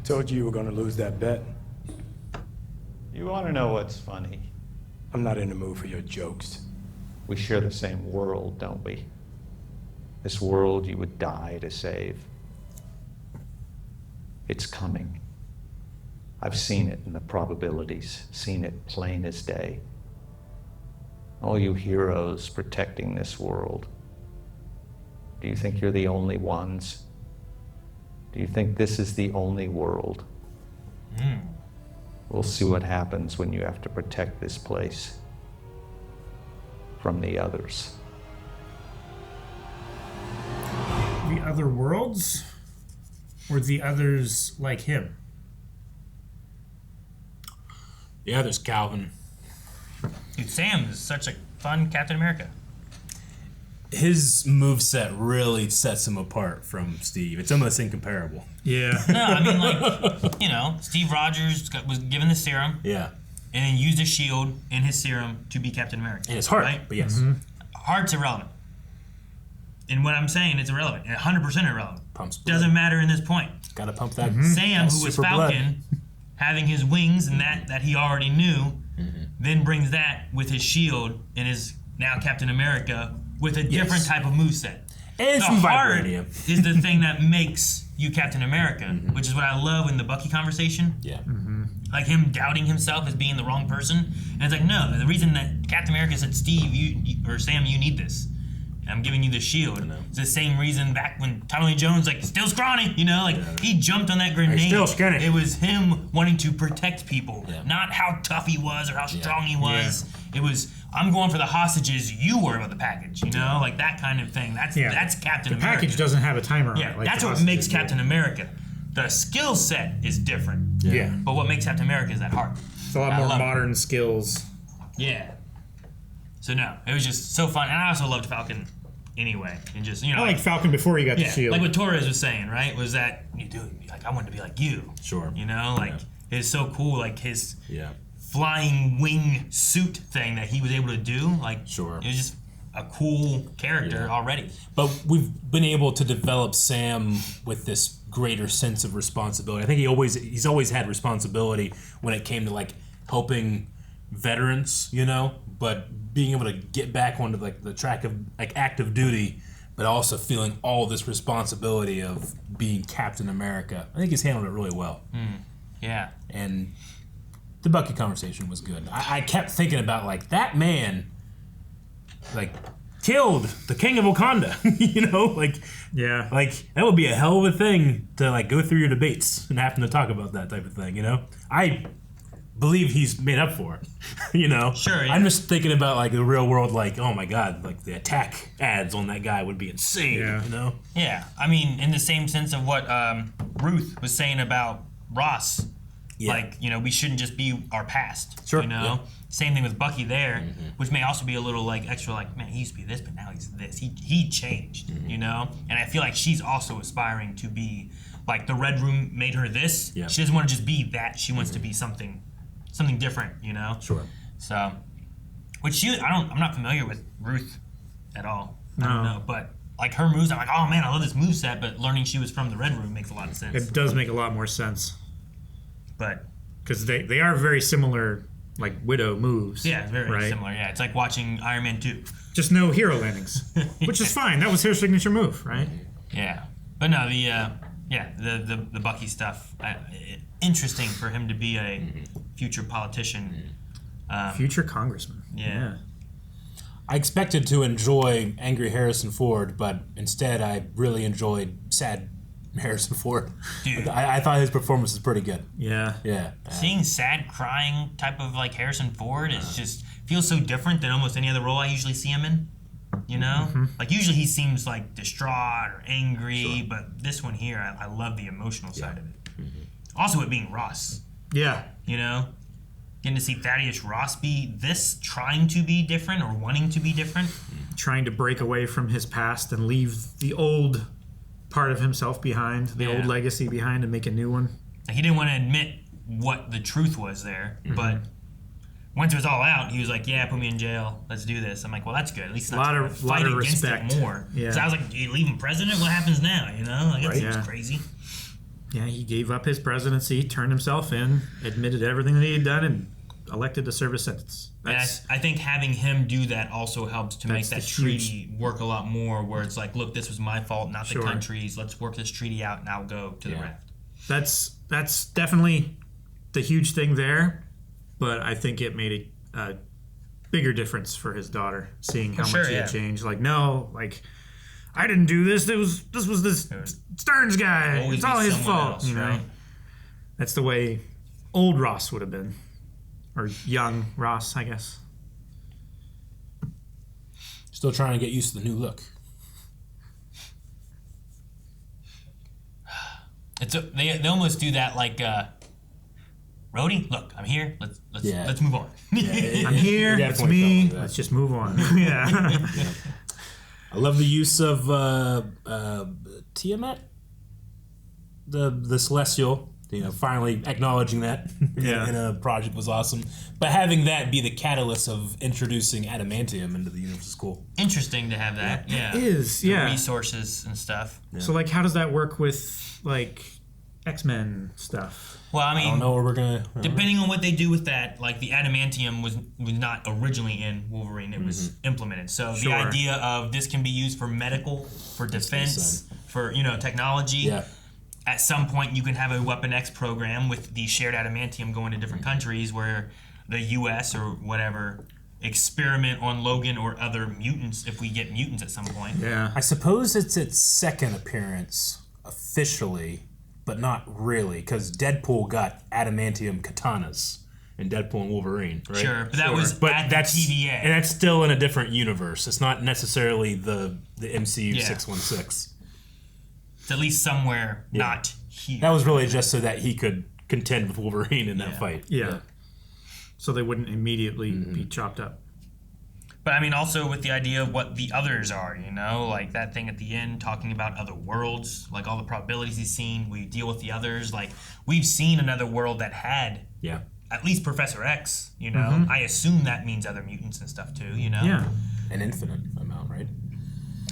Told you were gonna lose that bet. You want to know what's funny? I'm not in the mood for your jokes. We share the same world, don't we? This world you would die to save. It's coming. I've seen it in the probabilities, seen it plain as day. All you heroes protecting this world. Do you think you're the only ones? Do you think this is the only world? We'll see what happens when you have to protect this place from the others. The other worlds? Or the others like him? Yeah, there's Calvin. Dude, Sam is such a fun Captain America. His moveset really sets him apart from Steve. It's almost incomparable. Yeah. No, I mean, like, Steve Rogers was given the serum. Yeah. And then used a shield in his serum to be Captain America. And his heart, right? but yes. Mm-hmm. Heart's irrelevant. And what I'm saying, it's irrelevant. 100% irrelevant. Pumps blood. Doesn't matter in this point. Gotta pump that. Sam, who was Falcon, having his wings and that he already knew, then brings that with his shield and is now Captain America with a different type of moveset. And the some heart vibranium. is the thing that makes you Captain America, which is what I love in the Bucky conversation. Yeah. Like him doubting himself as being the wrong person. And it's like, no, the reason that Captain America said, Steve, or Sam, you need this. I'm giving you the shield. It's the same reason back when Tommy Lee Jones, still scrawny, he jumped on that grenade. He's still skinny. It was him wanting to protect people, not how tough he was or how strong he was. It was, I'm going for the hostages, you worry about the package, like that kind of thing. That's Captain America. The package doesn't have a timer on it. Like that's what makes Captain America. The skill set is different. Yeah. But what makes Captain America is that heart. It's a lot more modern skills. Yeah. So no, it was just so fun. And I also loved Falcon anyway. And just, I like Falcon before he got the shield. Like what Torres was saying, right? Was that, I wanted to be like you. Sure. It's so cool, his flying wing suit thing that he was able to do. It was just a cool character already. But we've been able to develop Sam with this greater sense of responsibility. I think he's always had responsibility when it came to helping veterans, but being able to get back onto the track of active duty, but also feeling all this responsibility of being Captain America. I think he's handled it really well. Yeah. And the Bucky conversation was good. I kept thinking about that man killed the king of Wakanda. That would be a hell of a thing to go through your debates and having to talk about that type of thing. I believe he's made up for it. Sure. Yeah. I'm just thinking about the real world. Oh my god, the attack ads on that guy would be insane. Yeah. I mean, in the same sense of what Ruth was saying about Ross. Yeah. Like, we shouldn't just be our past. Sure. Yeah. Same thing with Bucky there, which may also be a little like extra like, man, he used to be this, but now he's this. He changed, And I feel like she's also aspiring to be like the Red Room made her this. Yeah. She doesn't want to just be that. She wants to be something different, Sure. So, I'm not familiar with Ruth at all. I don't know, but like her moves, I'm like, oh man, I love this moveset, but learning she was from the Red Room makes a lot of sense. It does make a lot more sense. But because they are very similar, like Widow moves. Yeah, very right? similar. Yeah, it's like watching Iron Man 2. Just no hero landings, which is fine. That was her signature move, right? Yeah, but no, the Bucky stuff. Interesting for him to be a future politician, future congressman. Yeah. I expected to enjoy angry Harrison Ford, but instead I really enjoyed sad Harrison Ford. Dude. I thought his performance was pretty good. Yeah. Yeah. Seeing sad crying type of like Harrison Ford is just feels so different than almost any other role I usually see him in. Like usually he seems like distraught or angry, but this one here, I love the emotional side of it. Also, it being Ross. Yeah. Getting to see Thaddeus Ross be this, trying to be different or wanting to be different. Trying to break away from his past and leave the old part of himself behind, the old legacy behind, and make a new one. He didn't want to admit what the truth was there, but once it was all out, he was like, yeah, put me in jail. Let's do this. I'm like, well, that's good. At least not to fight against it more. Yeah. So I was like, do you leave him president? What happens now? Like, that seems crazy. Yeah, he gave up his presidency, turned himself in, admitted everything that he had done, and elected to serve a sentence. And I think having him do that also helps to make that treaty work a lot more, where it's like, look, this was my fault, not the country's. Let's work this treaty out, and I'll go to the raft. That's definitely the huge thing there, but I think it made a bigger difference for his daughter, seeing how much he had changed. Like, no, like, I didn't do this. This was this Stearns guy. It's all his fault. Right? That's the way old Ross would have been. Or young Ross, I guess. Still trying to get used to the new look. They almost do that like, Rhodey, look, I'm here. Let's move on. I'm here. It's me. Let's just move on. Yeah. I love the use of Tiamat, the Celestial. Finally acknowledging that in a project was awesome. But having that be the catalyst of introducing Adamantium into the universe is cool. Interesting to have that. Yeah. It is, the resources and stuff. Yeah. So, like, how does that work with, like, X-Men stuff? Well, I mean, I don't know where we're going to... Depending on what they do with that, like, the Adamantium was not originally in Wolverine. It was implemented. So the idea of this can be used for medical, for defense, for, technology. Yeah. At some point, you can have a Weapon X program with the shared adamantium going to different countries where the U.S. or whatever experiment on Logan or other mutants if we get mutants at some point. Yeah. I suppose it's its second appearance officially, but not really, because Deadpool got adamantium katanas in Deadpool and Wolverine, right? Sure, but that was at the TVA. And that's still in a different universe. It's not necessarily the MCU 616. It's at least somewhere not here. That was really just so that he could contend with Wolverine in that fight. Yeah. So they wouldn't immediately be chopped up. But I mean, also with the idea of what the others are, like that thing at the end talking about other worlds, like all the probabilities he's seen. We deal with the others. Like we've seen another world that had at least Professor X. I assume that means other mutants and stuff too. Yeah. An infinite amount, right?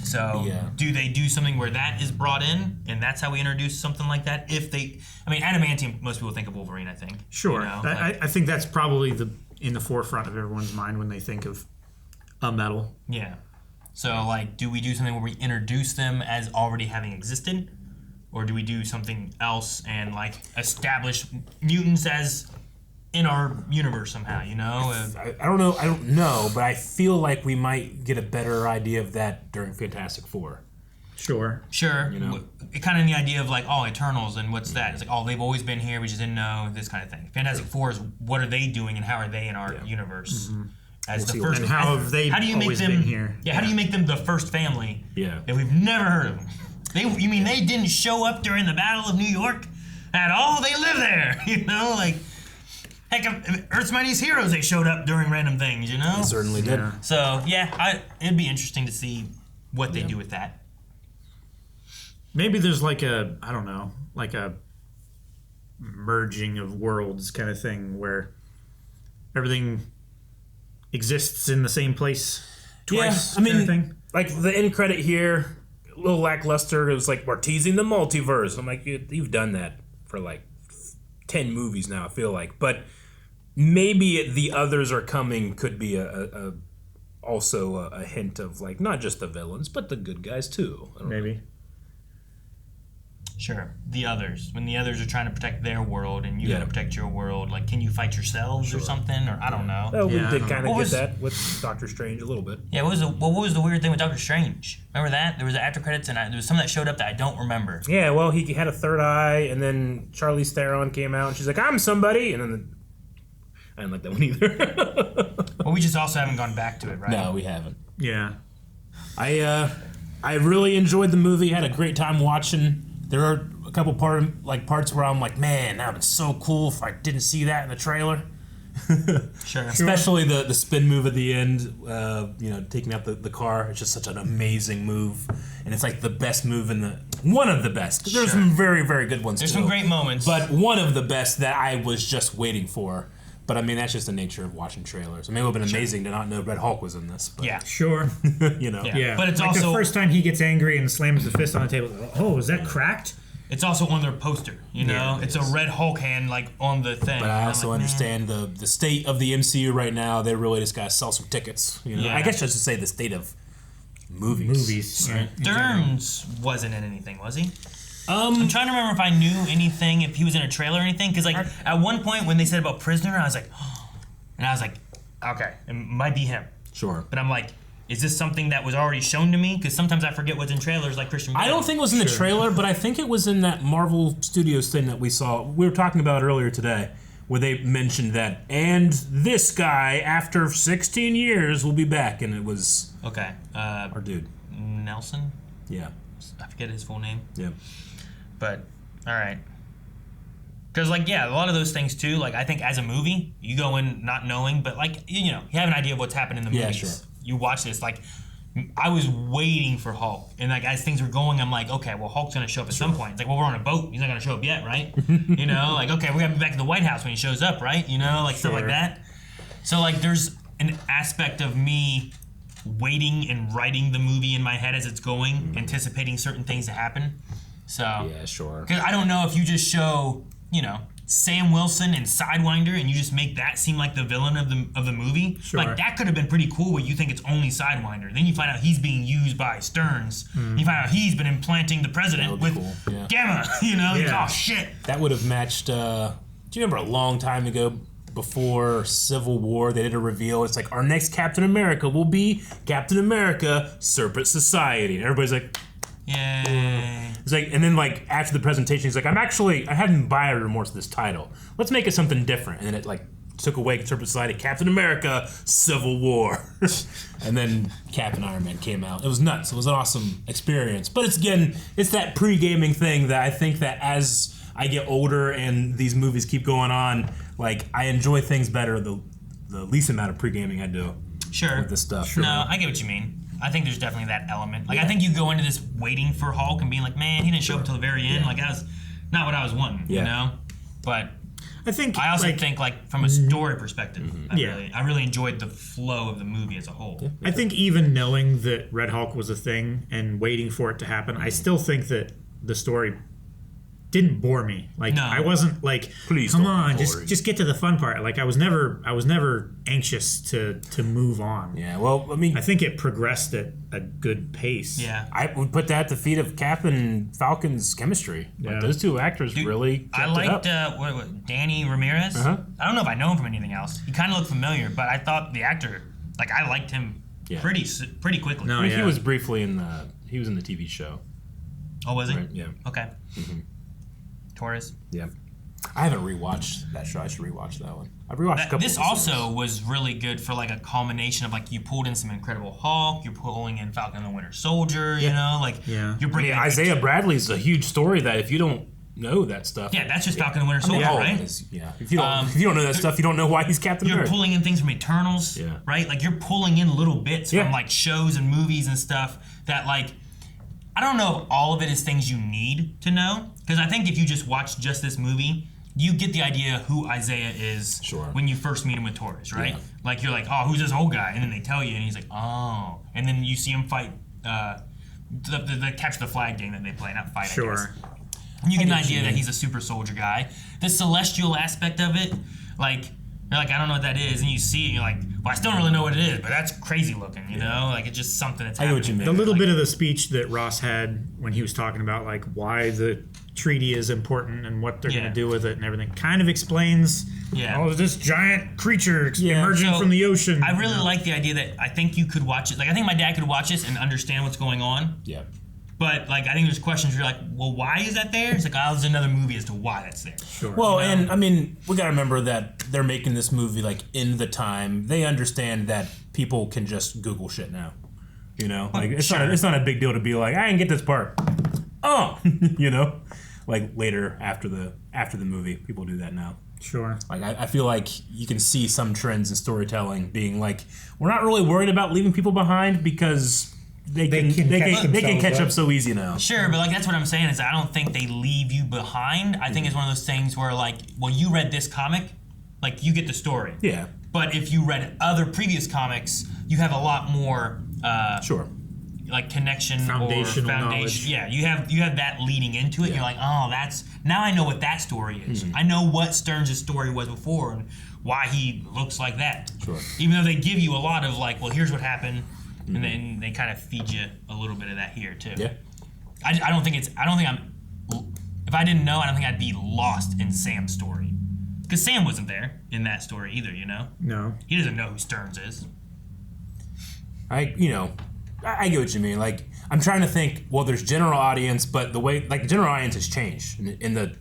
So do they do something where that is brought in, and that's how we introduce something like that? Adamantium, most people think of Wolverine, I think. Sure. I think that's probably in the forefront of everyone's mind when they think of a metal. Yeah. So, do we do something where we introduce them as already having existed? Or do we do something else and, establish mutants as in our universe somehow, I don't know, but I feel like we might get a better idea of that during Fantastic Four. Sure. Kind of the idea of Eternals and what's that? It's like, they've always been here, we just didn't know, this kind of thing. Fantastic Four is what are they doing and how are they in our universe? As the first, and how have they always been here? Yeah, how do you make them the first family? Yeah. If we've never heard of them? You mean they didn't show up during the Battle of New York? at all. They live there, you know? Like, heck, Earth's Mightiest Heroes, they showed up during random things, you know? They certainly did. So, yeah, it'd be interesting to see what they do with that. Maybe there's like a, I don't know, like a merging of worlds kind of thing where everything exists in the same place twice. Yeah, I mean, kind of thing. like the end credit here, a little lackluster. It was like, we're teasing the multiverse. I'm like, you've done that for like 10 movies now, I feel like. But maybe the others are coming could be also a hint of like not just the villains, but the good guys too. Maybe. Sure. The others. When the others are trying to protect their world and you got to protect your world, like, can you fight yourselves or something? Or I don't know. Well, we did kind of get that with Doctor Strange a little bit. Yeah, what was the weird thing with Doctor Strange? Remember that? There was the after credits and there was some that showed up that I don't remember. Yeah, well, he had a third eye, and then Charlize Theron came out, and she's like, I'm somebody, and then I didn't like that one either. Well, we just also haven't gone back to it, right? No, we haven't. Yeah. I really enjoyed the movie, had a great time watching. There are a couple parts where I'm like, man, that would be so cool if I didn't see that in the trailer. Sure. Especially the spin move at the end, taking out the car. It's just such an amazing move. And it's like the best move one of the best. There's some very, very good ones There's too. some great moments. But one of the best that I was just waiting for. But I mean, that's just the nature of watching trailers. I mean, it would have been amazing to not know Red Hulk was in this. But, yeah. Sure. Yeah. But it's like also the first time he gets angry and slams the fist on the table. Oh, is that cracked? It's also on their poster, you know? Yeah, it's a red Hulk hand, like, on the thing. But I also understand the state of the MCU right now. They really just got to sell some tickets. You know? Yeah. I guess I should say the state of movies. Right. Stearns wasn't in anything, was he? I'm trying to remember if I knew anything, if he was in a trailer or anything. Because, like, at one point when they said about Prisoner, I was like, and I was like, okay, it might be him. Sure. But I'm like, is this something that was already shown to me? Because sometimes I forget what's in trailers, like Christian Bale. I don't think it was in the trailer, but I think it was in that Marvel Studios thing that we saw. We were talking about earlier today, where they mentioned that, and this guy, after 16 years, will be back, and it was... Okay. Our dude. Nelson? Yeah. I forget his full name. Yeah. But, all right. Because, like, yeah, a lot of those things, too, like, I think as a movie, you go in not knowing, but, like, you know, you have an idea of what's happened in the movies. Yeah, sure. You watch this, like, I was waiting for Hulk. And, like, as things were going, I'm like, okay, well, Hulk's going to show up at some point. It's like, well, we're on a boat. He's not going to show up yet, right? You know, like, okay, we're going to be back at the White House when he shows up, right? You know, like, stuff like that. So, like, there's an aspect of me waiting and writing the movie in my head as it's going, anticipating certain things to happen. So, yeah, sure. Because I don't know if you just show, you know, Sam Wilson and Sidewinder and you just make that seem like the villain of the movie. Sure. Like, that could have been pretty cool where you think it's only Sidewinder. Then you find out he's being used by Stearns. You find out he's been implanting the president with Gamma. You know, It's, oh, shit. That would have matched, do you remember a long time ago, before Civil War, they did a reveal. It's like, our next Captain America will be Captain America Serpent Society. And everybody's like... Yay. It's like, and then like after the presentation, he's like, I haven't buyer remorse of this title. Let's make it something different. And then it like took away Serpent Society, Captain America, Civil War. And then Captain Iron Man came out. It was nuts. It was an awesome experience. But it's that pre-gaming thing that I think that as I get older and these movies keep going on, like I enjoy things better the least amount of pre-gaming I do. Sure. With this stuff. No, I get what you mean. I think there's definitely that element. Like, I think you go into this waiting for Hulk and being like, man, he didn't show up until the very end. Like, that was not what I was wanting, you know? But I also think, like, from a story perspective, I really enjoyed the flow of the movie as a whole. I think even knowing that Red Hulk was a thing and waiting for it to happen, I still think that the story didn't bore me. Like, I wasn't like, please come on, just get to the fun part. Like, I was never anxious to move on. Yeah, well, I mean, I think it progressed at a good pace. Yeah, I would put that at the feet of Cap and Falcon's chemistry. Like, those two actors really kept I liked it up. Danny Ramirez. Uh-huh. I don't know if I know him from anything else. He kind of looked familiar, but I thought the actor, like, I liked him pretty quickly. No, he was briefly in the TV show. Oh, was he? Right, yeah. Okay. Mm-hmm. Torres. Yeah. I haven't rewatched that show. I should rewatch that one. I've rewatched a couple. This also was really good for like a culmination of like you pulled in some Incredible Hulk, you're pulling in Falcon and the Winter Soldier, you know, like you're bringing Isaiah Bradley's a huge story that if you don't know that stuff. Yeah, that's just Falcon and Winter Soldier, right? If you don't know that stuff, you don't know why he's Captain America. You're pulling in things from Eternals, right? Like, you're pulling in little bits from, like, shows and movies and stuff that, like, I don't know if all of it is things you need to know. Because I think if you just watch just this movie, you get the idea who Isaiah is when you first meet him with Taurus, right? Yeah. Like, you're like, oh, who's this old guy? And then they tell you, and he's like, oh. And then you see him fight the Capture the Flag game that they play, not fight, I guess. And you get an idea that he's a super soldier guy. The celestial aspect of it, like, you're like, I don't know what that is. And you see it, and you're like, well, I still don't really know what it is, but that's crazy looking, you know? Like, it's just something that's happening. I know what you mean. The little bit of the speech that Ross had when he was talking about, like, why the treaty is important and what they're going to do with it and everything kind of explains this giant creature emerging from the ocean. I really like the idea that I think you could watch it. Like, I think my dad could watch this and understand what's going on. Yeah. But, like, I think there's questions where you're like, well, why is that there? It's like, oh, there's another movie as to why that's there. Sure. Well, you know? And, I mean, we got to remember that they're making this movie, like, in the time. They understand that people can just Google shit now. You know? Like, it's not a big deal to be like, I didn't get this part. Oh! You know? Like, later, after the movie, people do that now. Sure. Like, I feel like you can see some trends in storytelling being like, we're not really worried about leaving people behind because... They can catch up so easy now. Sure, but like that's what I'm saying is I don't think they leave you behind. I think it's one of those things where like, well, you read this comic, like you get the story. Yeah. But if you read other previous comics, you have a lot more like connection foundational or foundation. Knowledge. Yeah, you have that leading into it. Yeah. You're like, oh, that's now I know what that story is. I know what Stearns' story was before and why he looks like that. Sure. Even though they give you a lot of like, well, here's what happened. And then they kind of feed you a little bit of that here too. Yeah. I don't think I'm. If I didn't know, I don't think I'd be lost in Sam's story. Because Sam wasn't there in that story either, you know. No. He doesn't know who Stearns is. I get what you mean. Like, I'm trying to think. Well, there's general audience, but the way like the general audience has changed in the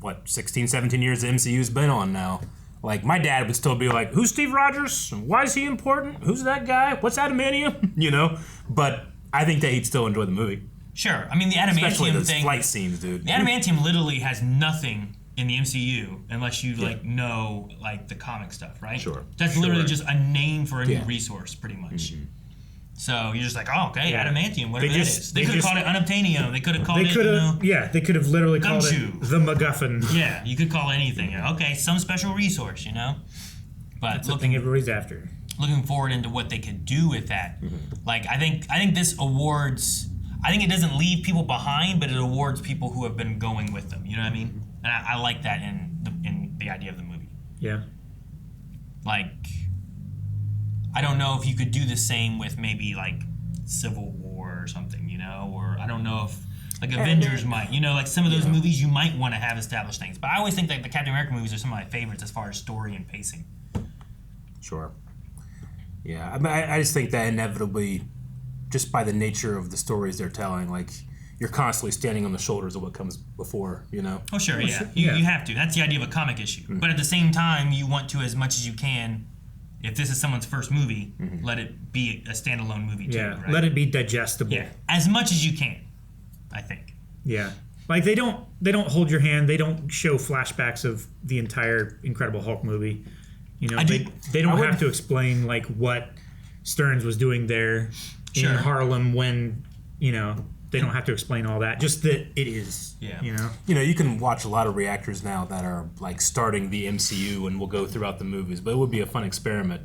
what 16, 17 years the MCU's been on now. Like, my dad would still be like, who's Steve Rogers? Why is he important? Who's that guy? What's Adamantium? You know? But I think that he'd still enjoy the movie. Sure. I mean, the Adamantium Especially those thing... flight scenes, dude. The Adamantium literally has nothing in the MCU unless you, like, know, like, the comic stuff, right? Sure. That's literally just a name for a new resource, pretty much. Mm-hmm. So you're just like, oh, okay, Adamantium, whatever that is. They could have called it Unobtainium. They could have called it, Yeah, they could have literally called Gumshoe. it the MacGuffin. Yeah, you could call it anything. Okay, some special resource, you know? But that's the thing everybody's after. Looking forward into what they could do with that. Like, I think this awards... I think it doesn't leave people behind, but it awards people who have been going with them. You know what I mean? And I like that in the idea of the movie. Yeah. Like... I don't know if you could do the same with maybe like Civil War or something, you know, or I don't know if like Avengers might, you know, like some of those movies you might want to have established things. But I always think that the Captain America movies are some of my favorites as far as story and pacing. Sure. Yeah, I mean, I just think that inevitably, just by the nature of the stories they're telling, like you're constantly standing on the shoulders of what comes before, you know? Oh, sure, yeah. You have to. That's the idea of a comic issue. But at the same time, you want to, as much as you can, if this is someone's first movie, let it be a standalone movie too. Yeah, right? let it be digestible. Yeah, as much as you can, I think. Yeah, like they don't hold your hand. They don't show flashbacks of the entire Incredible Hulk movie. You know, they don't have to explain like what Stearns was doing there in Harlem when they don't have to explain all that. Just that it is. Yeah. You can watch a lot of reactors now that are like starting the MCU and will go throughout the movies, but it would be a fun experiment.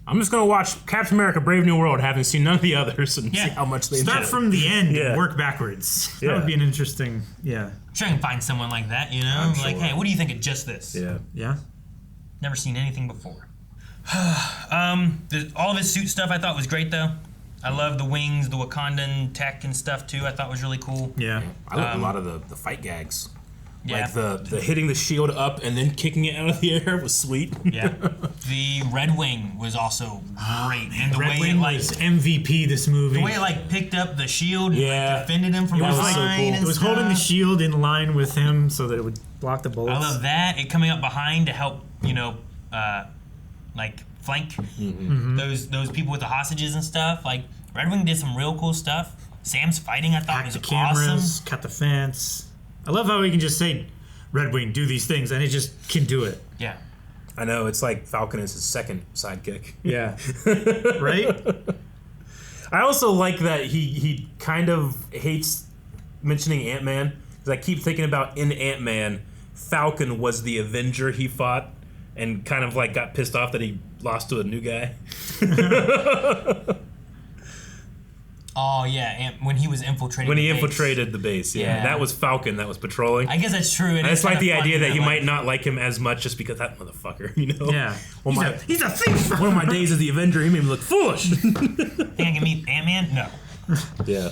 I'm just gonna watch Captain America: Brave New World, having seen none of the others, and see how much they start from the end and work backwards. That would be an interesting. Yeah. I'm sure I can find someone like that. You know, like, hey, what do you think of just this? Yeah. Yeah. Never seen anything before. All of his suit stuff I thought was great though. I love the wings, the Wakandan tech and stuff too. I thought was really cool. Yeah. I love a lot of the fight gags. Yeah. Like the hitting the shield up and then kicking it out of the air was sweet. Yeah. The Red Wing was also great. And the Red way Wing it was MVP this movie. The way it picked up the shield and defended him from behind. It was holding the shield in line with him so that it would block the bullets. I love that. It coming up behind to help, flank those people with the hostages and stuff. Like, Red Wing did some real cool stuff. Sam's fighting, I thought, was the cameras, awesome. cut the fence. I love how he can just say, Red Wing, do these things, and it just can do it. Yeah. I know, it's like Falcon is his second sidekick. Yeah. Right? I also like that he kind of hates mentioning Ant-Man. Because I keep thinking about in Ant-Man, Falcon was the Avenger he fought and kind of like got pissed off that he lost to a new guy. Oh, yeah, when he was infiltrating When the he base. infiltrated the base, yeah. That was Falcon that was patrolling. I guess that's true. And it's like the idea that you might not like him as much just because that motherfucker, you know? Yeah. He's a thief! One of my days as the Avenger, he made me look foolish. Think I can meet Ant-Man? No. Yeah.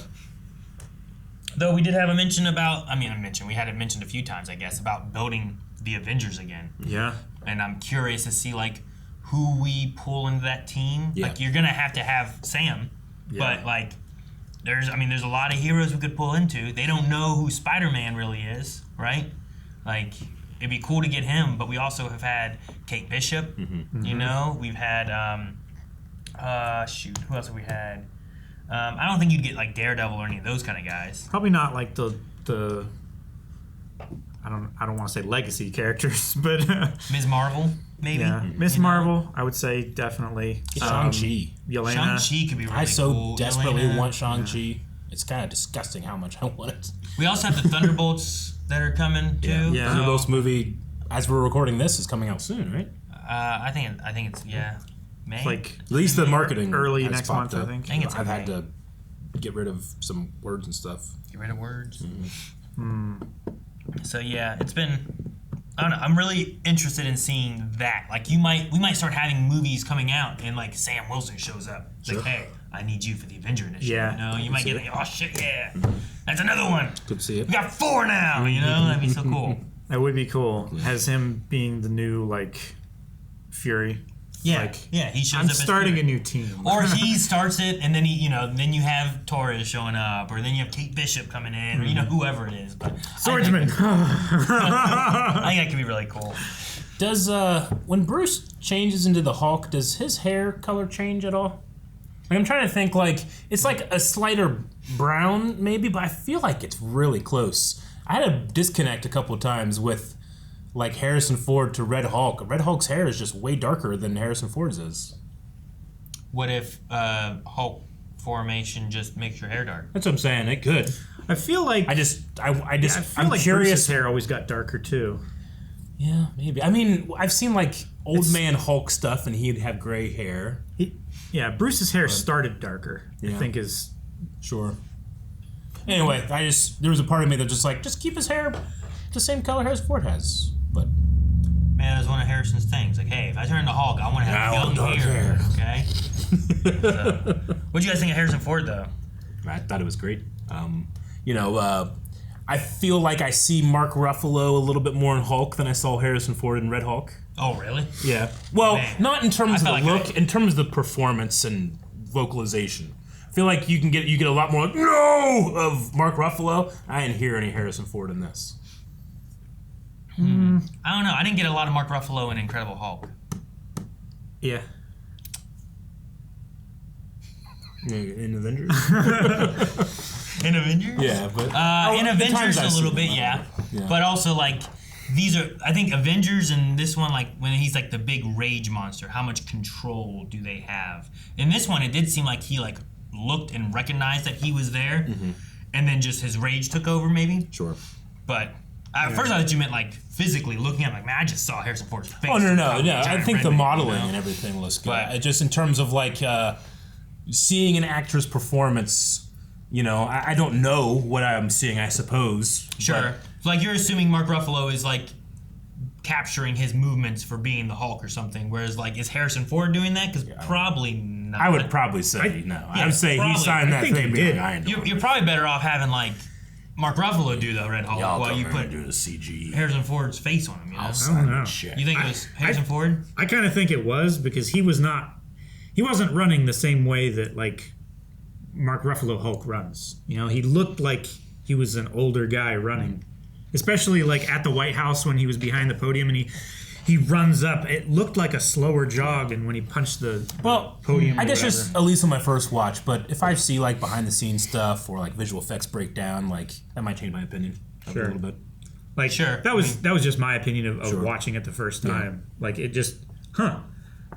Though we did have a mention about, we had it mentioned a few times, I guess, about building the Avengers again. Yeah. And I'm curious to see, like, who we pull into that team. Yeah. Like, you're going to have Sam, but, like, there's a lot of heroes we could pull into. They don't know who Spider-Man really is, right? Like, it'd be cool to get him, but we also have had Kate Bishop, you know? We've had, who else have we had? I don't think you'd get, like, Daredevil or any of those kind of guys. Probably not like the I don't want to say legacy characters, but Ms. Marvel, maybe? Yeah. Miss Marvel, I would say definitely. Shang-Chi. Yelena. Shang-Chi could be really I so cool. desperately Yelena. want Shang-Chi. It's kind of disgusting how much I want it. We also have the Thunderbolts that are coming too. Yeah. Thunderbolts movie, as we're recording this, is coming out soon, right? I think it's May. It's like At least the marketing early has next popped month, up. I think. I think it's I've okay. had to get rid of some words and stuff. Get rid of words. Hmm. So yeah, it's been. I don't know. I'm really interested in seeing that. Like we might start having movies coming out, and like Sam Wilson shows up. It's like, hey, I need you for the Avenger initiative. Yeah. You know, you might get like, oh shit, yeah, that's another one. Good to see it. We got 4 now. You know, that'd be so cool. That would be cool. Has him being the new like Fury. Yeah, Like, yeah. He shows I'm up as starting Fury. a new team. Or he starts it, and then then you have Torres showing up, or then you have Kate Bishop coming in, or whoever it is. But Swordsman. I think that could be really cool. Does when Bruce changes into the Hulk, does his hair color change at all? Like, I'm trying to think. Like it's like a slighter brown, maybe, but I feel like it's really close. I had a disconnect a couple of times with like Harrison Ford to Red Hulk. Red Hulk's hair is just way darker than Harrison Ford's is. What if Hulk formation just makes your hair dark? That's what I'm saying. It could. I feel like I feel I'm like curious. Bruce's Hair always got darker too. Yeah, maybe. I mean, I've seen like old man Hulk stuff, and he'd have gray hair. Bruce's hair started darker. I Yeah. think is Sure. Anyway, there was a part of me that just keep his hair the same color Harrison Ford has. But Man, that's one of Harrison's things. Like, hey, if I turn into Hulk, I want to have young dark hair. hair. Okay. So, what'd you guys think of Harrison Ford though? I thought it was great. I feel like I see Mark Ruffalo a little bit more in Hulk than I saw Harrison Ford in Red Hulk. Oh, really? Yeah. Well, Man. not in terms of the I felt like look, in terms of the performance and vocalization. I feel like you get a lot more like, no of Mark Ruffalo. I didn't hear any Harrison Ford in this. I don't know. I didn't get a lot of Mark Ruffalo in Incredible Hulk. yeah. In Avengers? In Avengers? Yeah, but in the Avengers times a I've little seen bit, them. yeah. Yeah. But also like these are, I think Avengers and this one, like when he's like the big rage monster, how much control do they have? In this one, it did seem like he like looked and recognized that he was there, and then just his rage took over, maybe. Sure. But at first, I thought you meant like physically looking at him, like, man, I just saw Harrison Ford's face. Oh no! Probably a I giant think the redneck, modeling you know? and everything looks good. But- Just in terms of like seeing an actor's performance, I don't know what I'm seeing. I suppose. Sure. So, like you're assuming Mark Ruffalo is like capturing his movements for being the Hulk or something, whereas like is Harrison Ford doing that? Because probably not. I would probably say no. I would say probably. he signed that thing. You're probably better off having like Mark Ruffalo do the Red Hulk while you put do the CG. Harrison Ford's face on him. You know? I don't know. You think it was Harrison Ford? I kind of think it was because he wasn't running the same way that like Mark Ruffalo Hulk runs. He looked like he was an older guy running, especially like at the White House when he was behind the podium and he runs up. It looked like a slower jog, and when he punched the podium. I or guess whatever. just at least on my first watch. But if I see like behind the scenes stuff or like visual effects breakdown, like that might change my opinion. a little bit. Like that was just my opinion of watching it the first time. Like it just,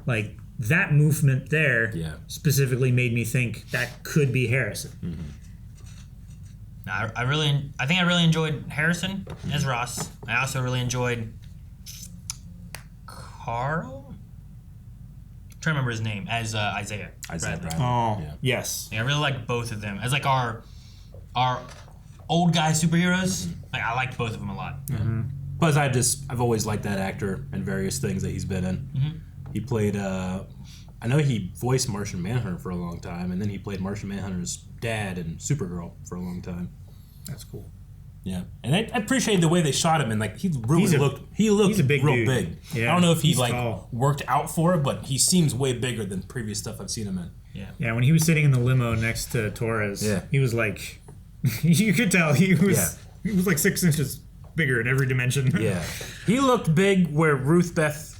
like that movement there specifically made me think that could be Harrison. I think I really enjoyed Harrison as Ross. I also really enjoyed Carl. I'm trying to remember his name as Isaiah. Bradley. Oh, yes. Yeah, I really like both of them as like our old guy superheroes. Like I liked both of them a lot. Plus, I've always liked that actor in various things that he's been in. He played. I know he voiced Martian Manhunter for a long time, and then he played Martian Manhunter's dad in Supergirl for a long time. That's cool. Yeah, and I appreciate the way they shot him, and like he looked he's a big real dude. big. Yeah, I don't know if he he's like tall. worked out for it, but he seems way bigger than previous stuff I've seen him in. Yeah, when he was sitting in the limo next to Torres, he was like, you could tell he was like 6 inches bigger in every dimension. Yeah, he looked big where Ruth Beth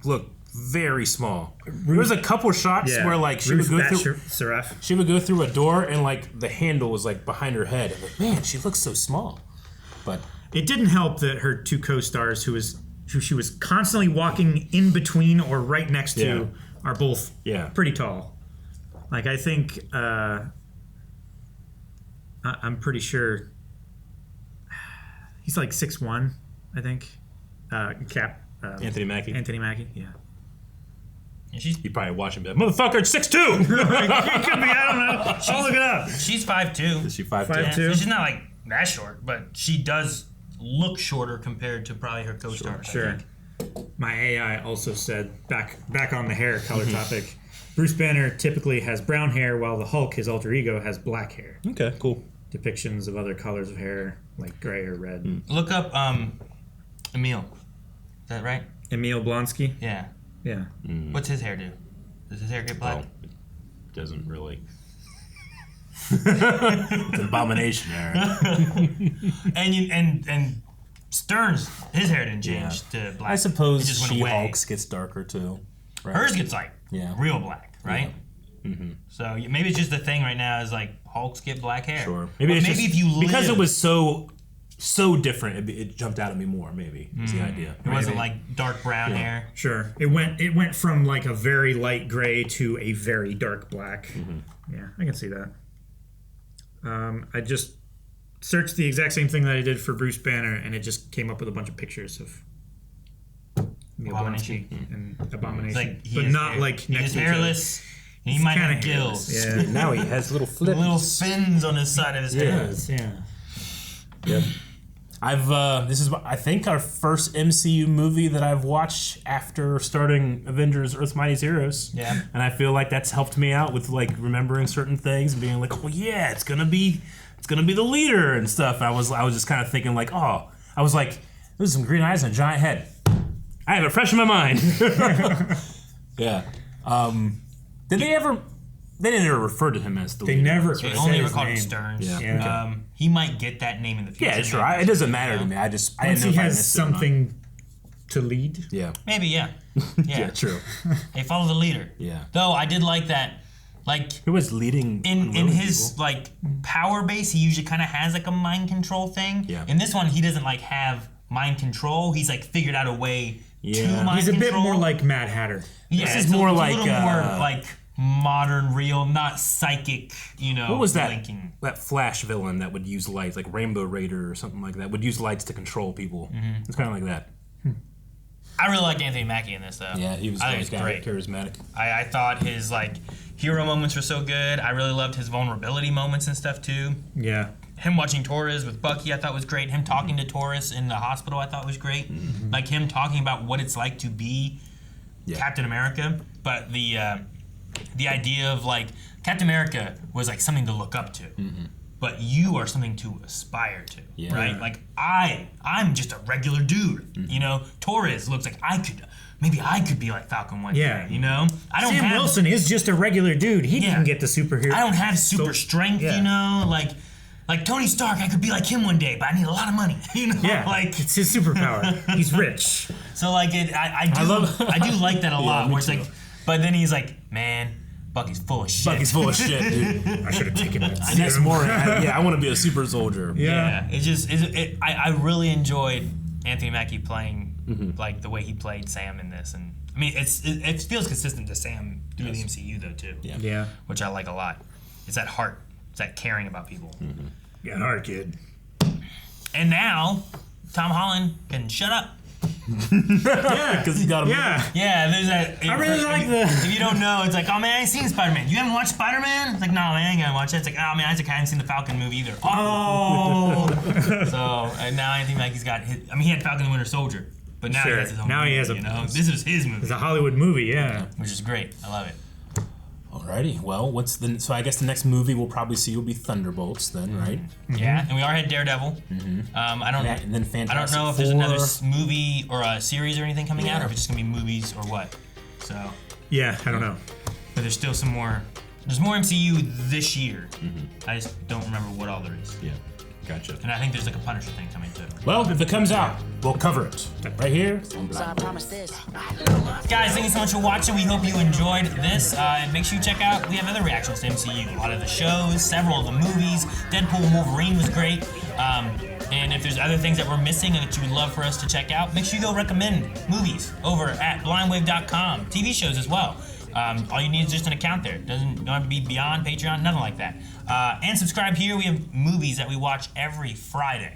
looked very small. There was a couple shots where like she would go through a door and like the handle was like behind her head. I'm like, man, she looks so small. But it didn't help that her two co-stars, who she was constantly walking in between or right next to, are both pretty tall. Like I think I'm pretty sure he's like 6'1", I think. Anthony Mackie. Anthony Mackie, yeah. You probably watch him be like, motherfucker, it's 6'2". It could be, I don't know. I'll look it up. She's 5'2". Is she 5'2"? 5'2"? So she's not like that short, but she does look shorter compared to probably her co-stars. Sure. My AI also said, back on the hair color topic, Bruce Banner typically has brown hair while the Hulk, his alter ego, has black hair. Okay, cool. Depictions of other colors of hair, like gray or red. Look up Emil. Is that right? Emil Blonsky? Yeah. Yeah. What's his hair do? Does his hair get black? It doesn't really. It's an abomination hair. and Stearns, his hair didn't change to black. I suppose it just went away. She-Hulk's gets darker too. Right? Hers gets like real black, right? Yeah. Mm-hmm. So maybe it's just the thing right now is like Hulks get black hair. Sure. Maybe if you live, because it was so different, it jumped out at me more. Maybe is the idea. It wasn't like dark brown hair. Sure. It went from like a very light gray to a very dark black. Yeah, I can see that. I just searched the exact same thing that I did for Bruce Banner, and it just came up with a bunch of pictures of Abomination and Abomination, like but not like he next is to each other. hairless. He might have gills. Yeah. Now he has little flips. Little fins on his side of his head. Yeah. Yep. This is I think our first MCU movie that I've watched after starting Avengers: Earth's Mightiest Heroes. Yeah. And I feel like that's helped me out with like remembering certain things and being like, oh yeah, it's gonna be the leader and stuff. I was just kind of thinking like, oh, I was like, there's some green eyes and a giant head. I have it fresh in my mind. Yeah. Did they ever? They didn't ever refer to him as the leader. They only ever called him Stearns. Yeah. Okay. He might get that name in the future. Yeah, sure. It doesn't matter to me. I didn't know Once he if I has missed it or not. something to lead. Yeah. Maybe, yeah. Yeah, true. They follow the leader. Yeah. Though I did like that, like who was leading in his like power base. He usually kind of has like a mind control thing. Yeah. In this one, he doesn't like have mind control. He's like figured out a way to mind He's a control. bit more like Mad Hatter. Yeah, This is it's more a like, little more like modern, real, not psychic. What was that? Blinking. That Flash villain that would use lights, like Rainbow Raider or something like that, would use lights to control people. Mm-hmm. It's kind of like that. I really liked Anthony Mackie in this though. Yeah, he was great. Charismatic. I thought his like hero moments were so good. I really loved his vulnerability moments and stuff too. Yeah. Him watching Torres with Bucky, I thought was great. Him talking to Torres in the hospital, I thought was great. Mm-hmm. Like him talking about what it's like to be Captain America. But the idea of like Captain America was like something to look up to, but you are something to aspire to, right? Like I'm just a regular dude. You know, Torres looks like maybe I could be like Falcon one day. You know, I don't. Sam Wilson is just a regular dude. He didn't get the superhero. I don't have super strength. You know, like Tony Stark, I could be like him one day, but I need a lot of money. You know, like it's his superpower. He's rich. So like I do like that a lot. Where it's like, but then he's like, man, Bucky's full of shit. Bucky's full of shit, dude. I should have taken that. And that's more. I want to be a super soldier. Yeah. I really enjoyed Anthony Mackie playing like the way he played Sam in this, and I mean it feels consistent to Sam through the MCU though too. Yeah. Which I like a lot. It's that heart. It's that caring about people. Got heart, kid. And now Tom Holland can shut up. Yeah, because he's got a Yeah, there's that. I really like If you don't know, it's like, oh man, I ain't seen Spider-Man. You haven't watched Spider-Man? It's like, no, man, I ain't gonna watch it. It's like, oh man, Isaac, I haven't seen the Falcon movie either. Oh. So now Anthony Mackie's got his. I mean, he had Falcon and Winter Soldier, but now he has his own. Now movie, he has a. You know, this is his movie. It's a Hollywood movie, yeah. Which is great. I love it. Alrighty, well, so I guess the next movie we'll probably see will be Thunderbolts then, right? Yeah, and we already had Daredevil. I don't know. And then Fantastic I don't know if there's Four. another movie or a series or anything coming out, or if it's just gonna be movies or what. So. Yeah, I don't know. But there's still some more. There's more MCU this year. I just don't remember what all there is. Yeah, gotcha. And I think there's like a Punisher thing coming too. Well, if it comes out, we'll cover it right here. Guys, thank you so much for watching. We hope you enjoyed this. And make sure you check out, we have other reactions to MCU. A lot of the shows, several of the movies. Deadpool and Wolverine was great. And if there's other things that we're missing and that you would love for us to check out, make sure you go recommend movies over at blindwave.com. TV shows as well. All you need is just an account there. Don't have to be beyond Patreon, nothing like that. And subscribe here. We have movies that we watch every Friday.